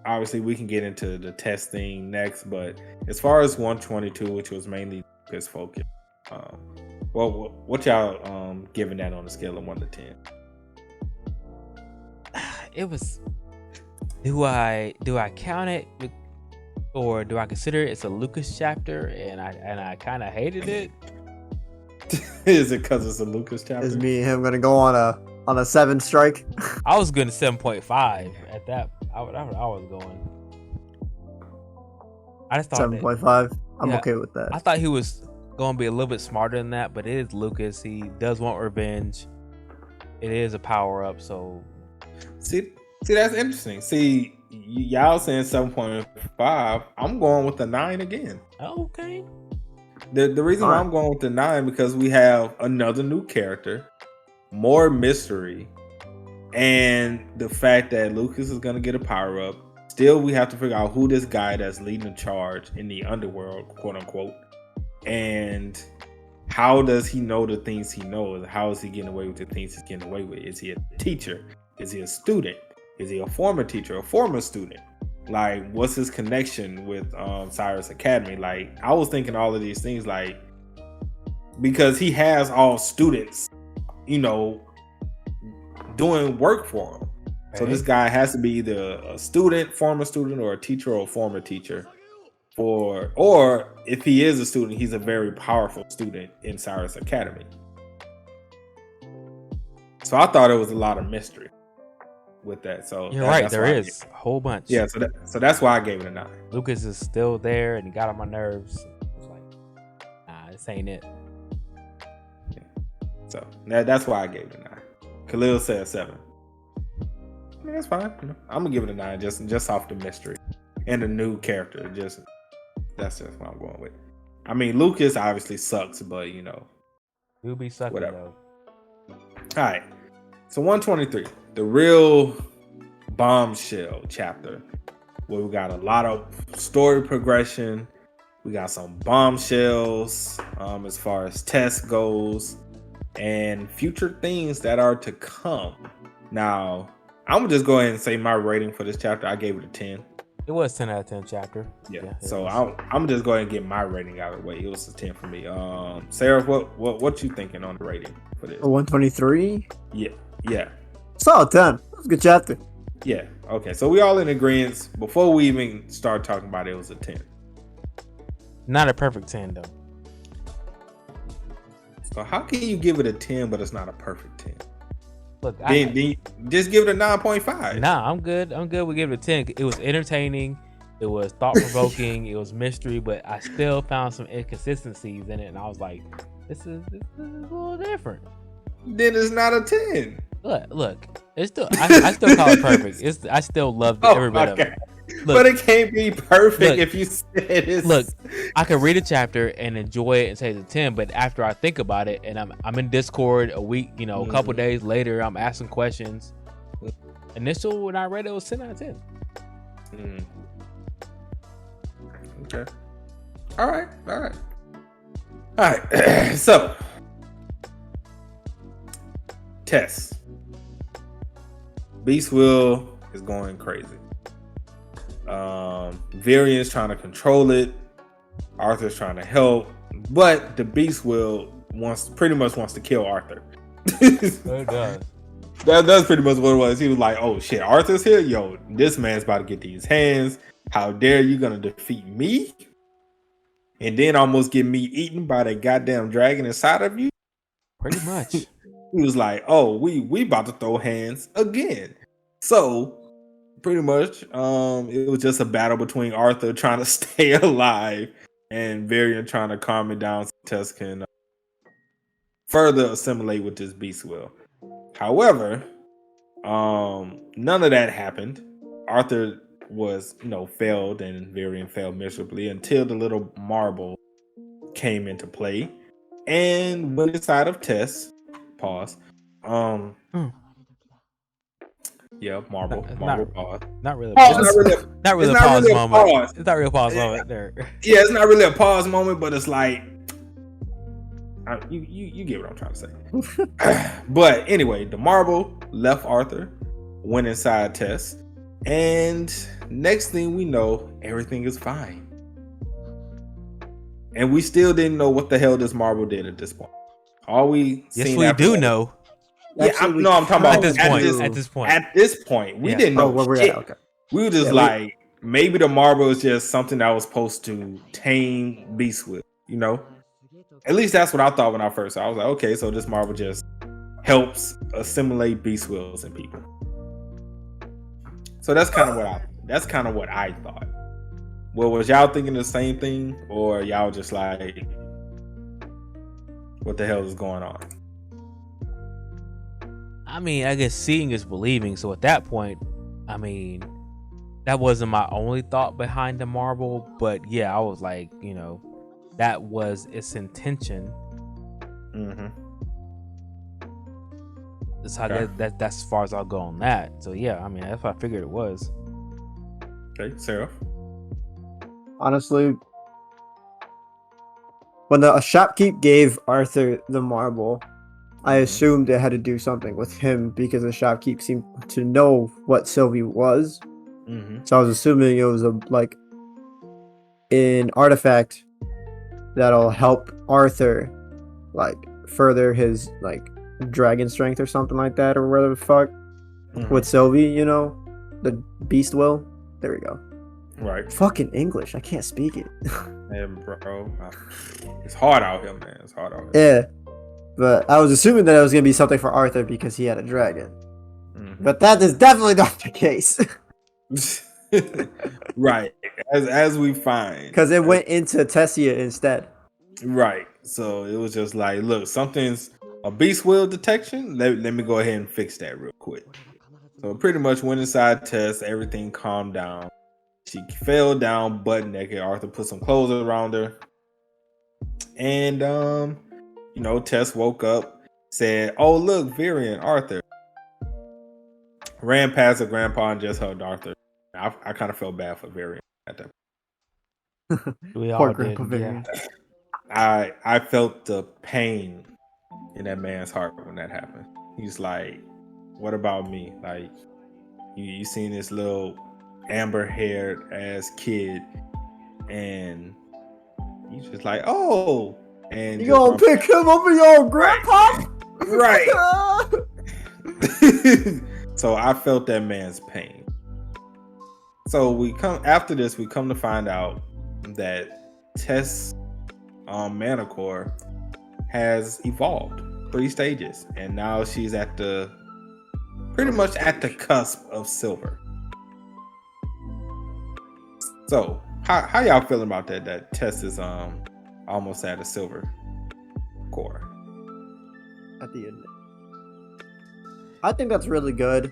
S1: obviously we can get into the Tess thing next, but as far as 122, which was mainly Lucas focus, what y'all giving that on a scale of 1 to 10?
S2: It was. Do I count it, or do I consider it's a Lucas chapter? And I kind of hated it.
S1: Is it because it's a Lucas chapter?
S3: Is me and him gonna go on a 7 strike?
S2: I was going to 7.5 at that. I was going. I just thought
S3: 7.5. I'm okay with that.
S2: I thought he was going to be a little bit smarter than that, but it is Lucas. He does want revenge. It is a power up, so.
S1: See, that's interesting. See, y'all saying 7.5. I'm going with the 9 again.
S2: Okay.
S1: The reason why I'm going with the 9 because we have another new character, more mystery, and the fact that Lucas is going to get a power up. Still, we have to figure out who this guy that's leading the charge in the underworld, quote unquote, and how does he know the things he knows? How is he getting away with the things he's getting away with? Is he a teacher? Is he a student? Is he a former teacher, a former student? Like, what's his connection with Cyrus Academy? Like, I was thinking all of these things, like, because he has all students, doing work for him. So this guy has to be either a student, former student, or a teacher or a former teacher. Or if he is a student, he's a very powerful student in Cyrus Academy. So I thought it was a lot of mystery with that. So
S2: you're right, there is a whole bunch.
S1: Yeah, so that's why I gave it a 9.
S2: Lucas is still there and he got on my nerves. I was like, nah, this ain't it.
S1: Yeah. So that's why I gave it a 9. Khalil said 7. I mean, that's fine. I'm gonna give it a 9 just off the mystery and the new character. That's just what I'm going with. I mean, Lucas obviously sucks, but
S2: He'll be sucking
S1: whatever.
S2: though.
S1: All right. So 123, the real bombshell chapter, where we got a lot of story progression. We got some bombshells as far as Tess goes, and future things that are to come. Now, I'm gonna just go ahead and say my rating for this chapter. I gave it a 10.
S2: It was 10 out of 10 chapter.
S1: Yeah. So I'm just going to get my rating out of the way. It was a 10 for me. Sarah, what you thinking on the rating for this?
S3: 123.
S1: Yeah.
S3: Solid 10. It was a good chapter.
S1: Yeah. Okay. So we all in agreement. Before we even start talking about it, it was a 10.
S2: Not a perfect 10 though.
S1: So how can you give it a 10, but it's not a perfect 10?
S2: Look,
S1: Then just give it a 9.5.
S2: Nah, I'm good. We give it a 10. It was entertaining. It was thought provoking. It was mystery, but I still found some inconsistencies in it, and I was like, "This is a little different."
S1: Then it's not a 10.
S2: Look, it's still. I still call it perfect. I still loved every bit of it. Look,
S1: but it can't be perfect if you said it's...
S2: Look, I could read a chapter and enjoy it and say it's a 10, but after I think about it and I'm in Discord a week, a couple days later, I'm asking questions. Initial when I read it was 10 out of 10.
S1: Okay. All right. So, Tess. Beast Will is going crazy. Varian's trying to control it. Arthur's trying to help, but the Beast Will pretty much wants to kill Arthur.
S2: It does.
S1: That's pretty much what it was. He was like, "Oh shit, Arthur's here. Yo, this man's about to get these hands. How dare you gonna defeat me? And then almost get me eaten by that goddamn dragon inside of you?"
S2: Pretty much.
S1: He was like, "Oh, we about to throw hands again." So pretty much, it was just a battle between Arthur trying to stay alive and Varian trying to calm it down so Tess can further assimilate with this Beast Will. However, none of that happened. Arthur was, failed, and Varian failed miserably until the little marble came into play and went inside of Tess. Pause. Yeah, marble pause.
S2: Not really.
S1: Pause.
S2: Not really a pause moment. It's not really a pause moment there.
S1: Yeah, it's not really a pause moment, but it's like you get what I'm trying to say. But anyway, the marble left Arthur, went inside Tess, and next thing we know, everything is fine. And we still didn't know what the hell this marble did at this point. All we
S2: yes, we do know.
S1: Yeah, I'm talking about
S2: at this point.
S1: At this point, we didn't know.
S3: Where we're at. Okay.
S1: We were just maybe the marble is just something that was supposed to tame Beast with, At least that's what I thought when I first saw it. I was like, okay, so this marble just helps assimilate Beast Wills in people. So that's kind of what I thought. Well, was y'all thinking the same thing, or y'all just like, what the hell is going on?
S2: I mean, I guess seeing is believing. So at that point, I mean, that wasn't my only thought behind the marble, but yeah, I was like, that was its intention. That's how that's as far as I'll go on that. So yeah, I mean, that's what I figured it was.
S1: Okay, Sarah.
S3: Honestly, when the shopkeep gave Arthur the marble, I assumed it had to do something with him because the shopkeep seemed to know what Sylvie was. So I was assuming it was an artifact that'll help Arthur further his dragon strength or something like that, or whatever the fuck with Sylvie, the Beast Will. There we go.
S1: Right.
S3: Fucking English. I can't speak it.
S1: Yeah, bro. It's hard out here, man. It's hard out here.
S3: Yeah. But I was assuming that it was going to be something for Arthur because he had a dragon. But that is definitely not the case.
S1: Right. As we find.
S3: Because it went into Tessia instead.
S1: Right. So it was just like, look, something's a beast will detection. Let me go ahead and fix that real quick. So pretty much went inside Tess, everything calmed down. She fell down butt naked. Arthur put some clothes around her. And Tess woke up, said, "Oh look, Virion, Arthur." Ran past her grandpa and just hugged Arthur. I kind of felt bad for Virion at that point.
S2: We
S3: Poor
S2: all
S3: Grandpa
S2: did. Yeah.
S3: Varian.
S1: I felt the pain in that man's heart when that happened. He's like, "What about me? Like, you seen this little amber-haired ass kid, and you just like, oh, and
S3: You gonna pick him up in your grandpa?
S1: Right. So I felt that man's pain. So we come to find out that Tess Manicore has evolved 3 stages, and now she's pretty much at the cusp of silver. So how y'all feeling about that? That Tess is almost at a silver core
S3: At the end. I think that's really good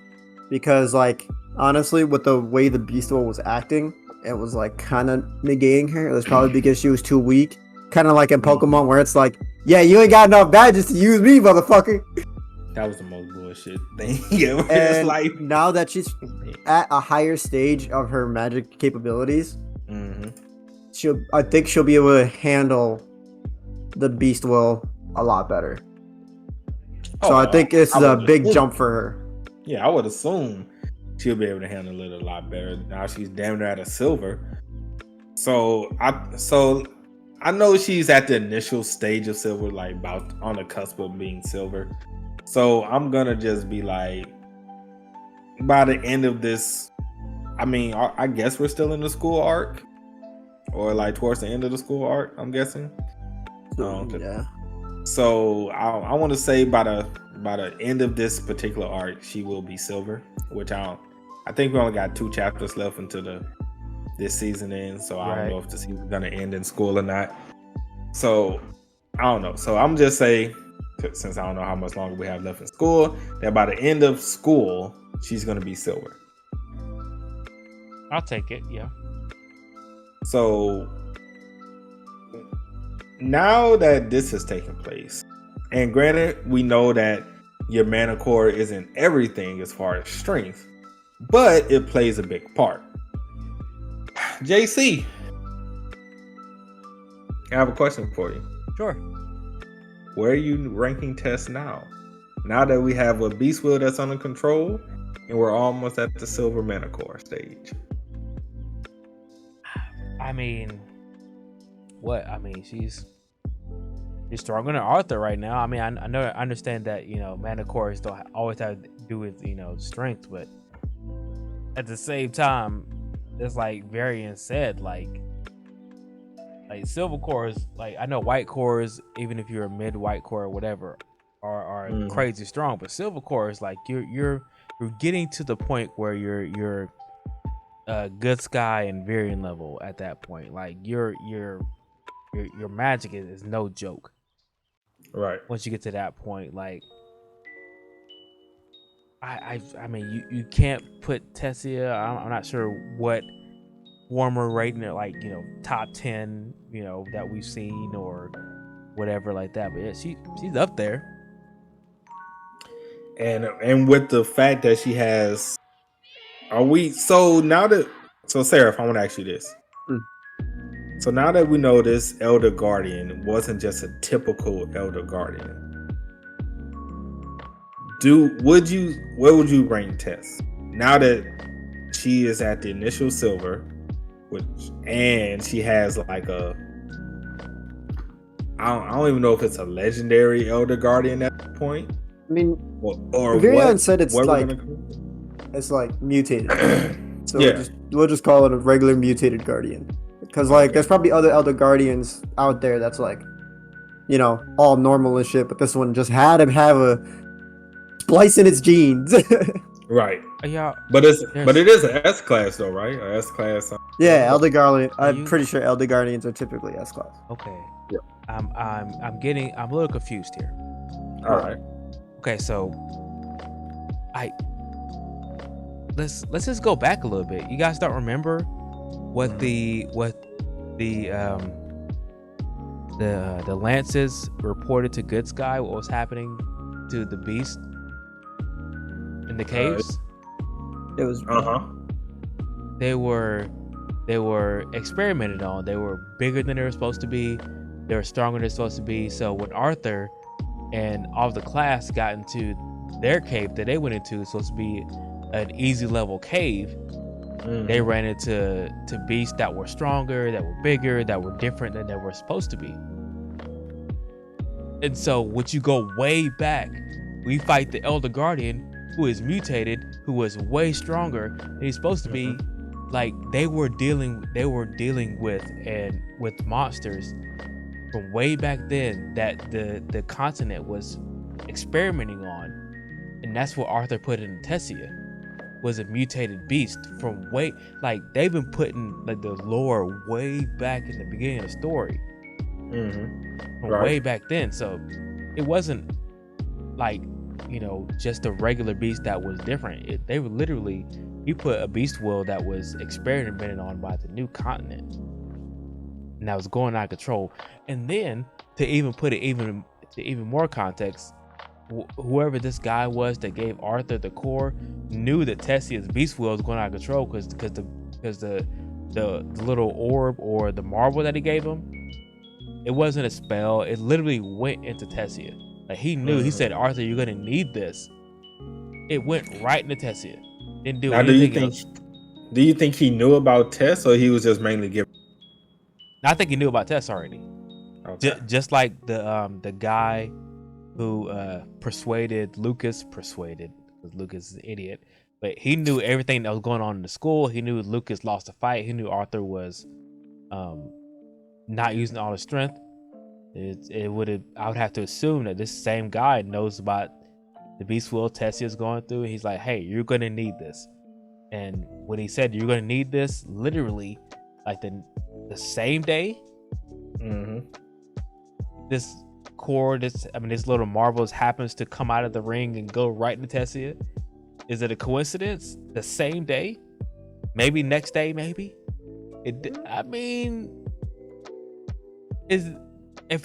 S3: because, like, honestly, with the way the Beastal was acting, it was like kind of negating her. It was probably because she was too weak. Kind of like in Pokemon, where it's like, yeah, you ain't got enough badges to use me, motherfucker.
S1: That was the most bullshit thing ever.
S3: And
S1: like,
S3: now that she's at a higher stage of her magic capabilities, I think she'll be able to handle the Beast Will a lot better. So I think this is a big jump for her.
S1: Yeah, I would assume she'll be able to handle it a lot better. Now she's damn near at a silver. So I know she's at the initial stage of silver, like about on the cusp of being silver. So I'm gonna just be like, by the end of this, I mean, I guess we're still in the school arc, or like towards the end of the school arc, I'm guessing.
S3: Yeah.
S1: So I want to say by the end of this particular arc, she will be silver. Which I think we only got 2 chapters left until this season ends. So I don't know if the season's gonna end in school or not. So I don't know. So I'm just saying, since I don't know how much longer we have left in school, that by the end of school, she's gonna be silver.
S2: I'll take it. Yeah.
S1: So now that this has taken place, and granted, we know that your mana core isn't everything as far as strength, but it plays a big part. JC, I have a question for you.
S2: Sure.
S1: Where are you ranking Tess now? Now that we have a Beast Wheel that's under control, and we're almost at the silver mana core stage.
S2: I mean, what? I mean, she's stronger than Arthur right now. I mean, I understand that, mana cores don't always have to do with, strength, but at the same time, it's like Varian said, like silver cores, like I know white cores, even if you're a mid white core or whatever, are crazy strong, but silver cores, like you're getting to the point where you're good sky and Varian level at that point. Like your magic is no joke.
S1: Right.
S2: Once you get to that point, like I mean, you can't put Tessia. I'm not sure what warmer rating it, like top 10, that we've seen or whatever like that. But yeah, she's up there.
S1: And with the fact that she has, Seraph, I want to ask you this. So now that we know this Elder Guardian wasn't just a typical Elder Guardian, where would you rank Tess? Now that she is at the initial silver, and she has like I don't even know if it's a legendary Elder Guardian at that point.
S3: I mean,
S1: or
S3: Varian said it's like mutated. So yeah. we'll just call it a regular mutated Guardian. Because, there's probably other Elder Guardians out there that's, all normal and shit, but this one just had to have a splice in its genes.
S1: Right.
S2: Yeah.
S1: But it is an S-class, though, right? Or S-class.
S3: Yeah, Elder Guardian. I'm pretty sure Elder Guardians are typically S-class.
S2: Okay.
S1: Yeah.
S2: I'm a little confused here.
S1: All right.
S2: Okay, so let's just go back a little bit. You guys don't remember what the Lances reported to Good Sky what was happening to the beast in the caves?
S3: It was
S2: They were experimented on. They were bigger than they were supposed to be. They were stronger than they're supposed to be. So when Arthur and all of the class got into their cave that they went into, supposed to be an easy level cave, they ran into beasts that were stronger, that were bigger, that were different than they were supposed to be. And so would you go way back, we fight the Elder Guardian, who is mutated, who was way stronger than he's supposed to be. Like they were dealing with monsters from way back then that the continent was experimenting on, and that's what Arthur put in Tessia, was a mutated beast from way, like they've been putting like the lore way back in the beginning of the story, from way back then. So it wasn't like, you know, just a regular beast that was different. They were literally, you put a beast will that was experimented on by the new continent, and that was going out of control. And then to even put it even more context, whoever this guy was that gave Arthur the core knew that Tessia's beast will was going out of control because the little orb or the marble that he gave him, it wasn't a spell. It literally went into Tessia. Like he knew. He said, "Arthur, you're gonna need this." It went right into Tessia. Didn't do anything else.
S1: Do you think he knew about Tess, or he was just mainly giving?
S2: I think he knew about Tess already.
S1: Okay.
S2: Just like the guy who persuaded Lucas, because Lucas is an idiot, but he knew everything that was going on in the school. He knew Lucas lost a fight. He knew Arthur was not using all his strength. I would have to assume that this same guy knows about the beast will Tessia's going through. He's like, hey, you're gonna need this. And when he said you're gonna need this, literally like the same day, this core, this little marbles happens to come out of the ring and go right into Tessia. Is it a coincidence? The same day? Maybe next day, maybe? If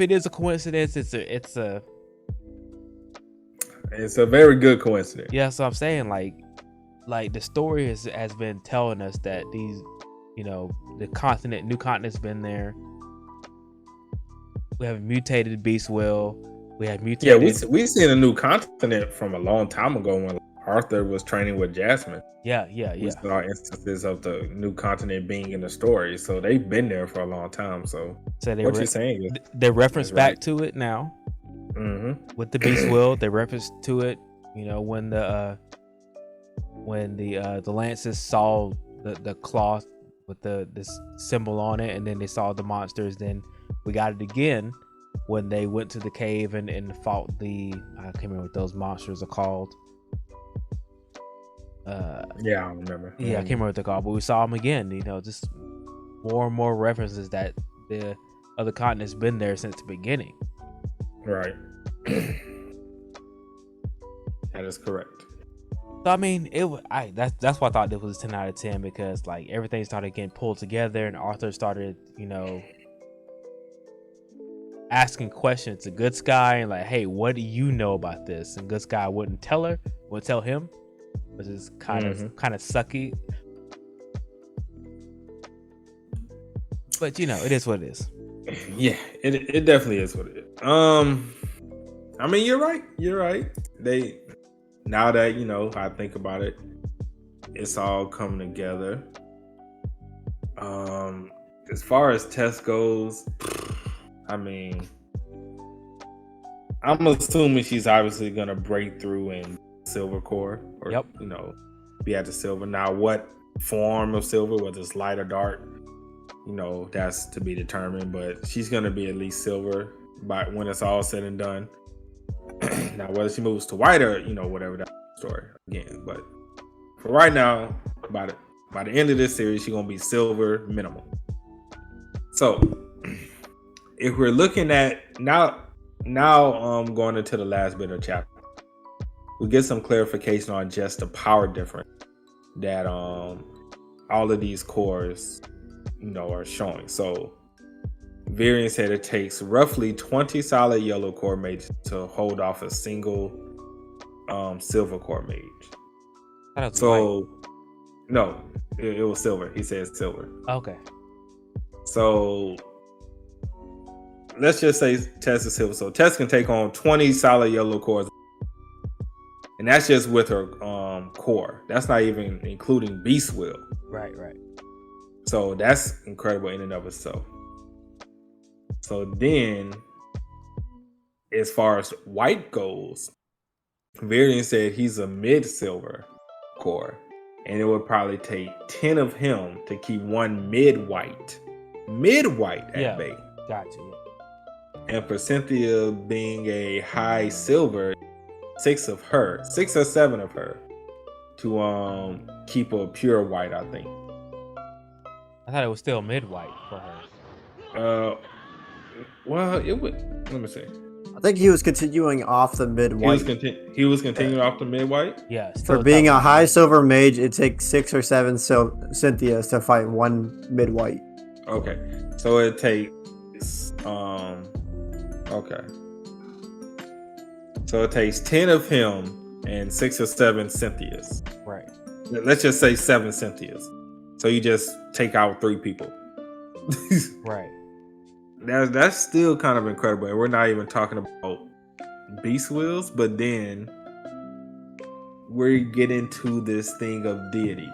S2: it is a coincidence, it's a
S1: very good coincidence.
S2: Yeah, so I'm saying like the story has been telling us that these, you know, new continent's been there. We have a mutated beast will. We have mutated.
S1: Yeah, we seen a new continent from a long time ago when Arthur was training with Jasmine.
S2: Yeah.
S1: We saw instances of the new continent being in the story, so they've been there for a long time. So what you're saying is
S2: they reference back to it now. With the beast will, they reference to it. You know, when the Lances saw the cloth with this symbol on it, and then they saw the monsters. Then we got it again when they went to the cave and fought I can't remember what those monsters are called.
S1: Yeah, I remember.
S2: Yeah, I can't remember what they're called, but we saw them again. You know, just more and more references that the other continent's been there since the beginning.
S1: Right. That is correct.
S2: So I mean, that's why I thought this was a 10 out of 10, because like everything started getting pulled together, and Arthur started, you know, asking questions to Good Sky and like, hey, what do you know about this? And Good Sky wouldn't tell him, which is kind of sucky. But you know, it is what it is.
S1: Yeah, it definitely is what it is. I mean, you're right. Now that, you know, I think about it, it's all coming together. As far as Tess goes, I mean, I'm assuming she's obviously gonna break through in silver core, or you know, be at the silver. Now, what form of silver, whether it's light or dark, you know, that's to be determined. But she's gonna be at least silver by when it's all said and done. Now, whether she moves to white or, you know, whatever, that story again. But for right now, by the end of this series, she's gonna be silver minimum. So if we're looking at now, now going into the last bit of chapter, we get some clarification on just the power difference that all of these cores, are showing. So Varian said it takes roughly 20 solid yellow core mages to hold off a single silver core mage. So
S2: white.
S1: No, it was silver. He said silver.
S2: Okay.
S1: So let's just say Tess is silver. So Tess can take on 20 solid yellow cores. And that's just with her core. That's not even including Beast Will.
S2: Right.
S1: So that's incredible in and of itself. So then, as far as white goes, Varian said he's a mid-silver core. And it would probably take 10 of him to keep one mid-white at bay.
S2: Gotcha.
S1: And for Cynthia being a high silver, 6 or 7 of her to keep a pure white, I think.
S2: I thought it was still mid-white for her.
S1: Well, it would. Let me see.
S3: I think he was continuing off the mid-white.
S1: He was continuing off the mid-white?
S2: Yeah.
S3: For being a high silver mage, it takes 6 or 7 Cynthias to fight one mid-white.
S1: Okay. So it takes okay. So it takes 10 of him and 6 or 7 Cynthias.
S2: Right.
S1: Let's just say 7 Cynthias. So you just take out 3 people.
S2: Right.
S1: That's still kind of incredible. And we're not even talking about Beast Wills, but then we get into this thing of deities.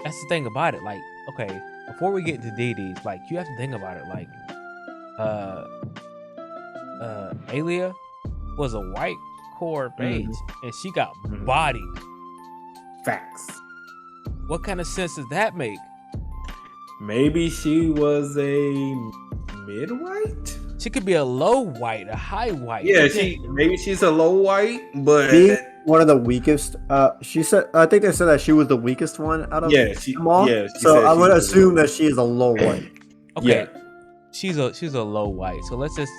S2: That's the thing about it. Like, okay, before we get into deities, like, you have to think about it. Like, Alia was a white core mage, and she got bodied.
S1: Facts.
S2: What kind of sense does that make?
S1: Maybe she was a mid-white?
S2: She could be a low white, a high white.
S1: Yeah, maybe she's a low white, but
S3: being one of the weakest. She said, I think they said that she was the weakest one out of them all.
S1: Yeah,
S3: so I would assume that she is a low white.
S2: Okay, she's a low white. So let's just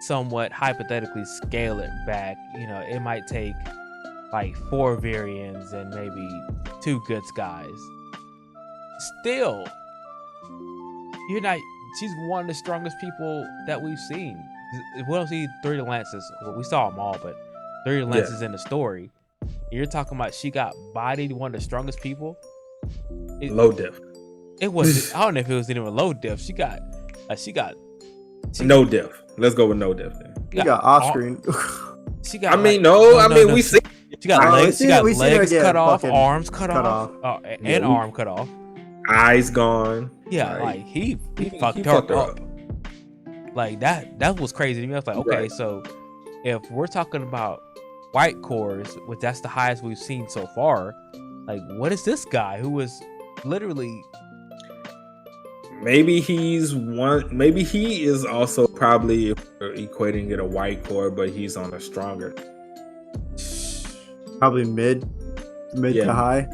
S2: somewhat hypothetically scale it back. It might take like 4 Varians and maybe 2 good guys. Still, she's one of the strongest people that we've seen. We don't see 3 Lances. Well, we saw them all, but 3 Lances in the story. You're talking about she got bodied, one of the strongest people.
S1: Low diff.
S2: It was. I don't know if it was even low diff. She got
S1: no diff. Let's go with no diff then.
S3: She got off screen.
S2: She got.
S1: We see.
S2: She got legs. She got
S3: we
S2: legs
S3: her
S2: cut off, arms cut off, and arm cut off.
S1: Eyes gone.
S2: Yeah, like he fucked her up. Like that was crazy to me. I was like, okay, so if we're talking about white cores, which that's the highest we've seen so far, like what is this guy who was literally?
S1: Maybe he's one. Maybe he is also probably equating it a white core, but he's on a stronger.
S3: Probably mid to high.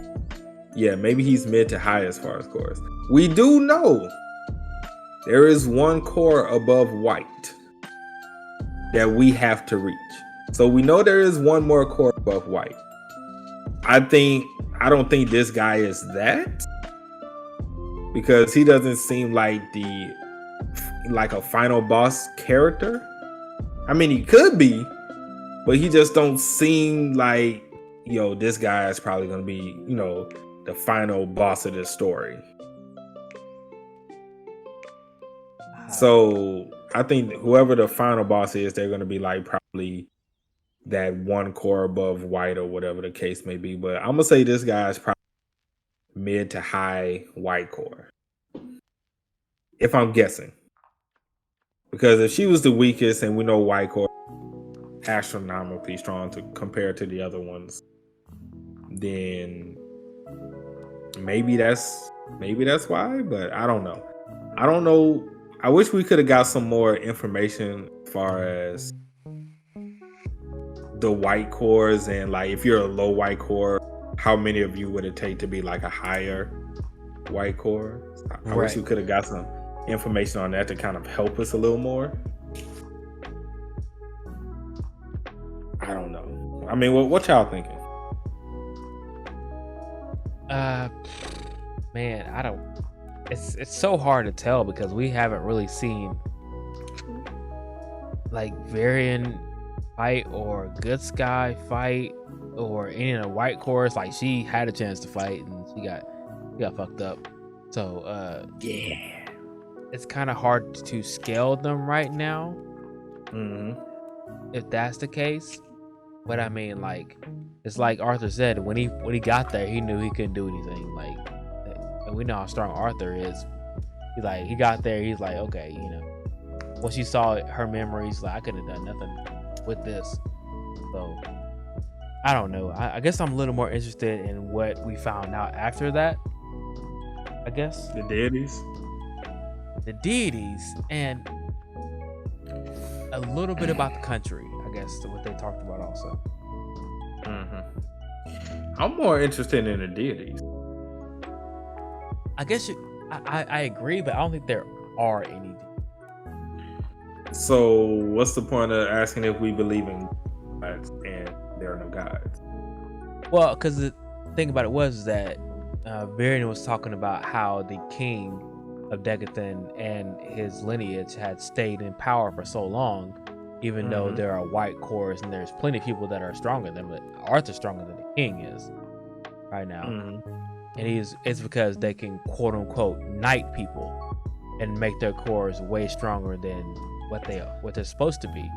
S1: Yeah, maybe he's mid to high as far as cores. We do know there is one core above white that we have to reach. So we know there is one more core above white. I don't think this guy is that, because he doesn't seem like a final boss character. I mean, he could be, but he just don't seem like, this guy is probably going to be, the final boss of this story. So I think whoever the final boss is, they're going to be like probably that one core above white or whatever the case may be. But I'm going to say this guy is probably mid to high white core, if I'm guessing. Because if she was the weakest, and we know white core astronomically strong to compare to the other ones, then maybe that's why, but I don't know. I wish we could have got some more information as far as the white cores, and like if you're a low white core, how many of you would it take to be like a higher white core? I wish we could have got some information on that to kind of help us a little more. I don't know. I mean, what y'all thinking?
S2: Man, I don't. It's so hard to tell because we haven't really seen like Varian fight or Good Sky fight or any of the white chorus. Like she had a chance to fight and she got fucked up. So
S1: Yeah,
S2: it's kind of hard to scale them right now.
S1: Mm-hmm.
S2: If that's the case. But I mean, like, it's like Arthur said, when he got there, he knew he couldn't do anything. Like, and we know how strong Arthur is. He got there, he's like, okay, you know. Once you saw her memories, like, I couldn't have done nothing with this. So I don't know. I guess I'm a little more interested in what we found out after that. I guess
S1: The deities,
S2: and a little bit about the country. I guess what they talked about also.
S1: Mm-hmm. I'm more interested in the deities.
S2: I guess I agree, but I don't think there are any.
S1: So, what's the point of asking if we believe in gods and there are no gods?
S2: Well, because the thing about it was that Varian was talking about how the king of Degathan and his lineage had stayed in power for so long, even though there are white cores and there's plenty of people that are stronger than him, but Arthur's stronger than the king is right now. And it's because they can quote unquote knight people and make their cores way stronger than what they're supposed to be.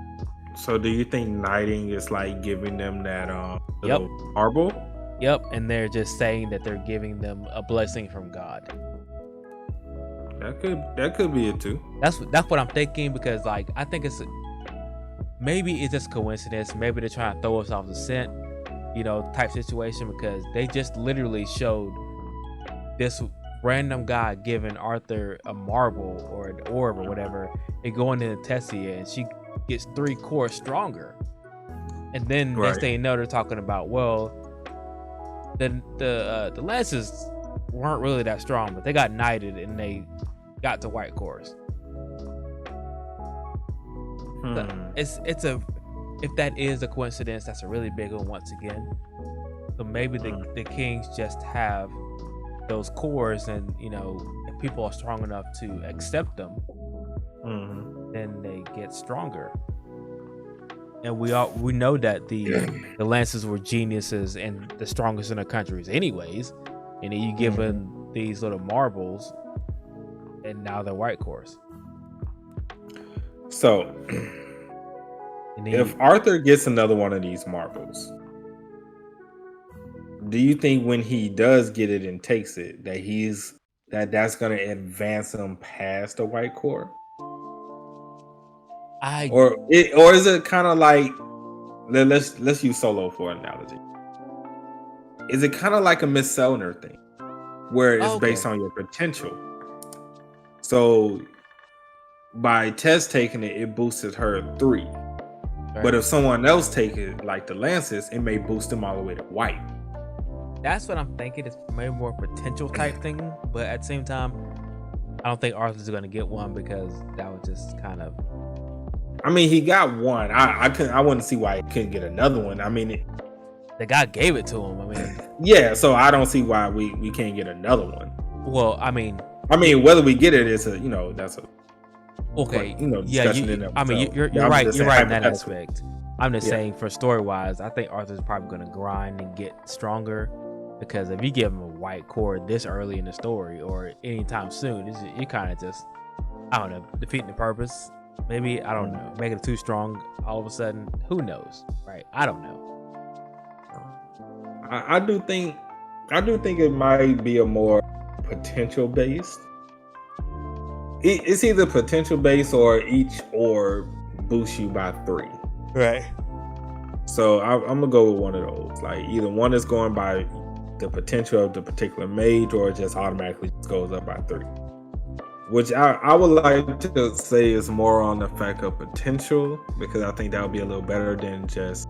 S1: So do you think knighting is like giving them that
S2: Yep.
S1: little marble?
S2: Yep, and they're just saying that they're giving them a blessing from God.
S1: That could be it too.
S2: That's what I'm thinking, because like I think maybe it's just coincidence. Maybe they're trying to throw us off the scent, you know, type situation, because they just literally showed this random guy giving Arthur a marble or an orb or whatever and going into Tessia, and she gets 3 cores stronger. And then next thing you know, they're talking about, well, the lances weren't really that strong, but they got knighted and they got to white cores. If that is a coincidence, that's a really big one once again. So maybe the kings just have those cores, and you know, if people are strong enough to accept them, then they get stronger. And we know that the lances were geniuses and the strongest in the countries anyways, and then you give them these little marbles and now they're white cores.
S1: So if Arthur gets another one of these marbles, do you think when he does get it and takes it that that's going to advance him past the white core? Or is it kind of like, let's use Solo for an analogy. Is it kind of like a Miss Selner thing, where it's based on your potential? So by Tess taking it, it boosted her 3. Right. But if someone else take it, like the Lances, it may boost them all the way to white.
S2: That's what I'm thinking. It's maybe more potential type thing, but at the same time, I don't think Arthur's going to get one, because that would just kind of.
S1: I mean, he got one. I wouldn't see why he couldn't get another one. I mean,
S2: the guy gave it to him. I mean,
S1: yeah. So I don't see why we can't get another one.
S2: Well, I mean,
S1: whether we get it is that's a
S2: okay.
S1: Discussion
S2: you're right. You're right in that aspect. I'm just saying, for story wise, I think Arthur's probably going to grind and get stronger, because if you give him a white core this early in the story or anytime soon, you kind of just, I don't know, defeating the purpose. Maybe, I don't know, making it too strong all of a sudden. Who knows, right? I don't know.
S1: I do think it might be a more potential based. It's either potential based or each orb boosts you by 3.
S2: Right.
S1: So I'm gonna go with one of those. Like either one is going by the potential of the particular mage, or it just automatically goes up by 3. Which I would like to say is more on the fact of potential, because I think that would be a little better than just,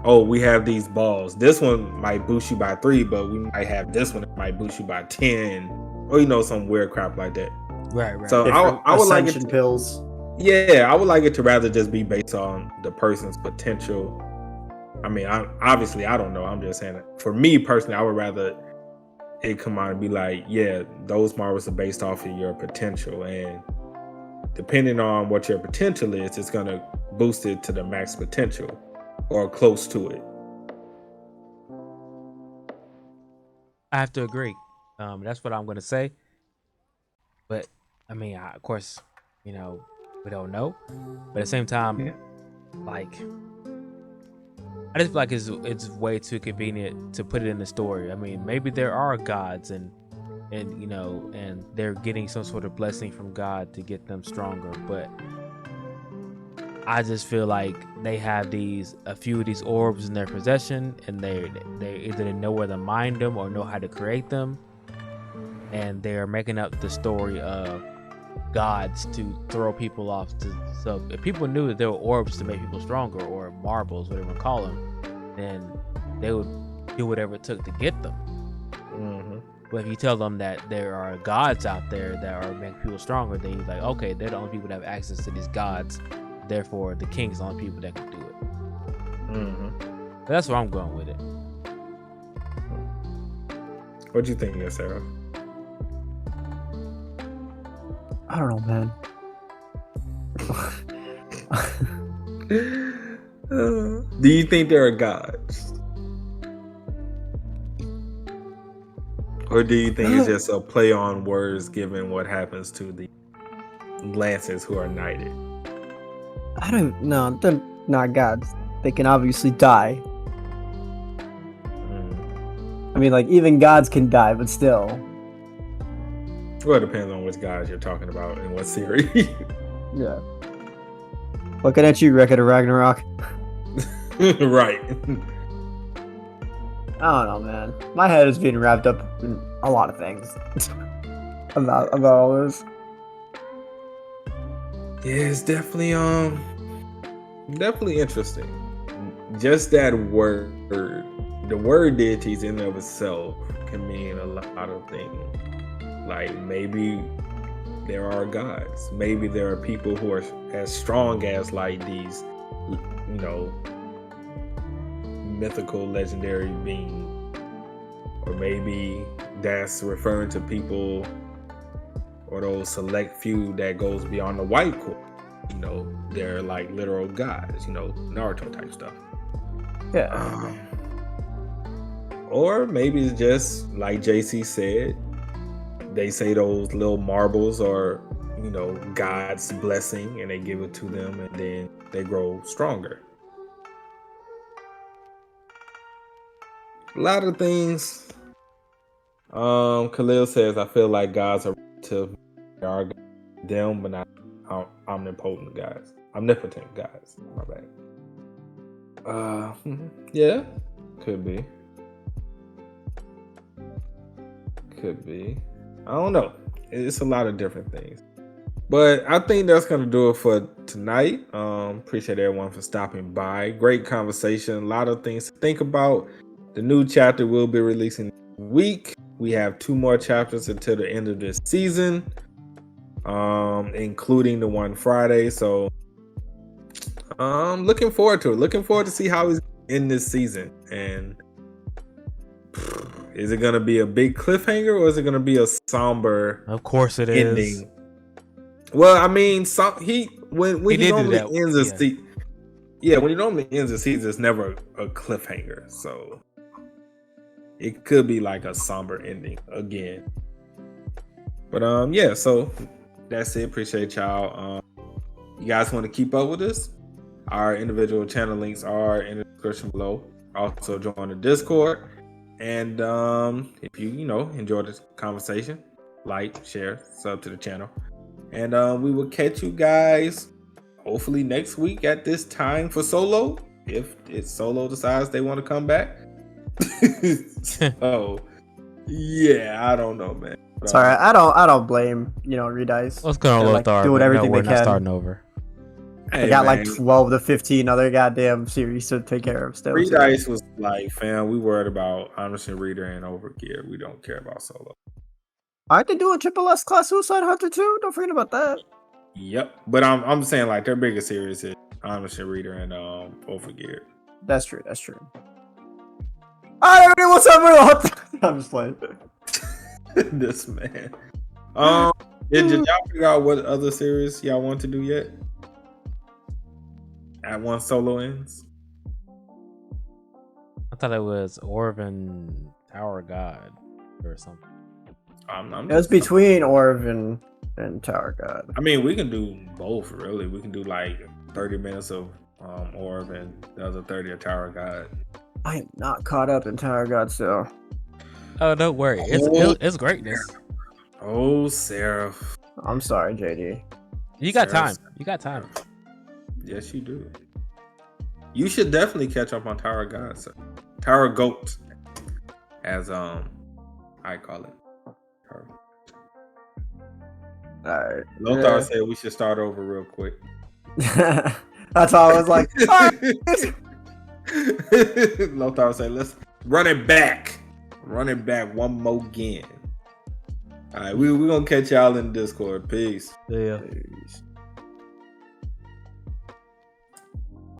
S1: oh, we have these balls. This one might boost you by 3, but we might have this one that might boost you by 10, or some weird crap like that.
S2: Right.
S1: So I would like it
S3: pills.
S1: Yeah, I would like it to rather just be based on the person's potential I mean, obviously I don't know. I'm just saying that for me personally, I would rather it come out and be like, yeah, those marbles are based off of your potential, and depending on what your potential is, it's gonna boost it to the max potential or close to it.
S2: I have to agree. That's what I'm gonna say. But I mean, of course, we don't know. But at the same time, like, I just feel like it's way too convenient to put it in the story. I mean, maybe there are gods and they're getting some sort of blessing from God to get them stronger. But I just feel like they have a few of these orbs in their possession, and they either know where to mine them or know how to create them, and they are making up the story of gods to throw people off. So if people knew that there were orbs to make people stronger, or marbles, whatever you call them, then they would do whatever it took to get them.
S1: Mm-hmm.
S2: But if you tell them that there are gods out there that are making people stronger, then you're like, okay, they're the only people that have access to these gods. Therefore, the king's the only people that can do it.
S1: Mm-hmm.
S2: But that's where I'm going with it.
S1: What do you think, Sarah?
S3: I don't know, man.
S1: Do you think there are gods? Or do you think it's just a play on words given what happens to the Lancers who are knighted?
S3: I don't know. They're not gods. They can obviously die. I mean, like, even gods can die, but still.
S1: Well, it depends on which gods you're talking about and what series.
S3: Yeah. Looking at you, Wreck-It of Ragnarok.
S1: Right.
S3: I don't know, man. My head is being wrapped up in a lot of things about all this.
S1: Yeah, it's definitely interesting. Just that word, the word deities in and of itself can mean a lot of things. Like, maybe there are gods. Maybe there are people who are as strong as like these, mythical, legendary beings. Or maybe that's referring to people or those select few that goes beyond the white core. They're like literal gods, Naruto type stuff.
S3: Yeah.
S1: Or maybe it's just like JC said, they say those little marbles are, God's blessing, and they give it to them, and then they grow stronger. A lot of things. Khalil says, I feel like gods are to them, but not omnipotent gods. Omnipotent gods. My bad. Yeah, could be. I don't know. It's a lot of different things. But I think that's going to do it for tonight. Appreciate everyone for stopping by. Great conversation. A lot of things to think about. The new chapter will be releasing next week. We have 2 more chapters until the end of this season, including the one Friday. So looking forward to it. Looking forward to see how he's in this season. And is it going to be a big cliffhanger, or is it going to be a somber
S2: Of course it
S1: ending?
S2: is.
S1: Well, I mean, when he normally ends a season, when he normally ends a season, it's never a cliffhanger. So it could be like a somber ending again. But so that's it. Appreciate y'all. You guys want to keep up with us? Our individual channel links are in the description below. Also join the Discord. And if you enjoy this conversation, like, share, sub to the channel. And we will catch you guys hopefully next week at this time for Solo, if Solo decides they want to come back. Oh, yeah, I don't know, man.
S3: Sorry, I don't blame Redice.
S2: Let's go on Lothar.
S3: Doing everything
S2: we're
S3: they
S2: not
S3: can.
S2: starting over.
S3: They got like 12 to 15 other goddamn series to take care of still.
S1: Redice was like, fam, we worried about Anderson Reader and Overgear. We don't care about Solo.
S3: Aren't they doing Triple S Class Suicide Hunter too? Don't forget about that.
S1: Yep, but I'm saying like their biggest series is Anderson Reader and Overgear.
S3: That's true. That's true. Alright, what's up, I'm just playing.
S1: This man. Did y'all figure out what other series y'all want to do yet? At one solo ends.
S2: I thought it was Orvin Tower God or something.
S3: It was between Orvin and Tower God.
S1: I mean, we can do both, really. We can do like 30 minutes of Orvin, the other 30 of Tower God.
S3: I am not caught up in Tower God still.
S2: Oh, don't worry. It's greatness.
S1: Oh, Seraph.
S3: I'm sorry, JD.
S2: You got time. You got time.
S1: Yes, you do. You should definitely catch up on Tower God, sir. Tower Goat, as I call it.
S3: Alright.
S1: Lothar said we should start over real quick.
S3: That's all I was like.
S1: Lothar said, let's run it back. Run it back one more again. All right, we're going to catch y'all in Discord. Peace.
S2: Yeah.
S3: Peace.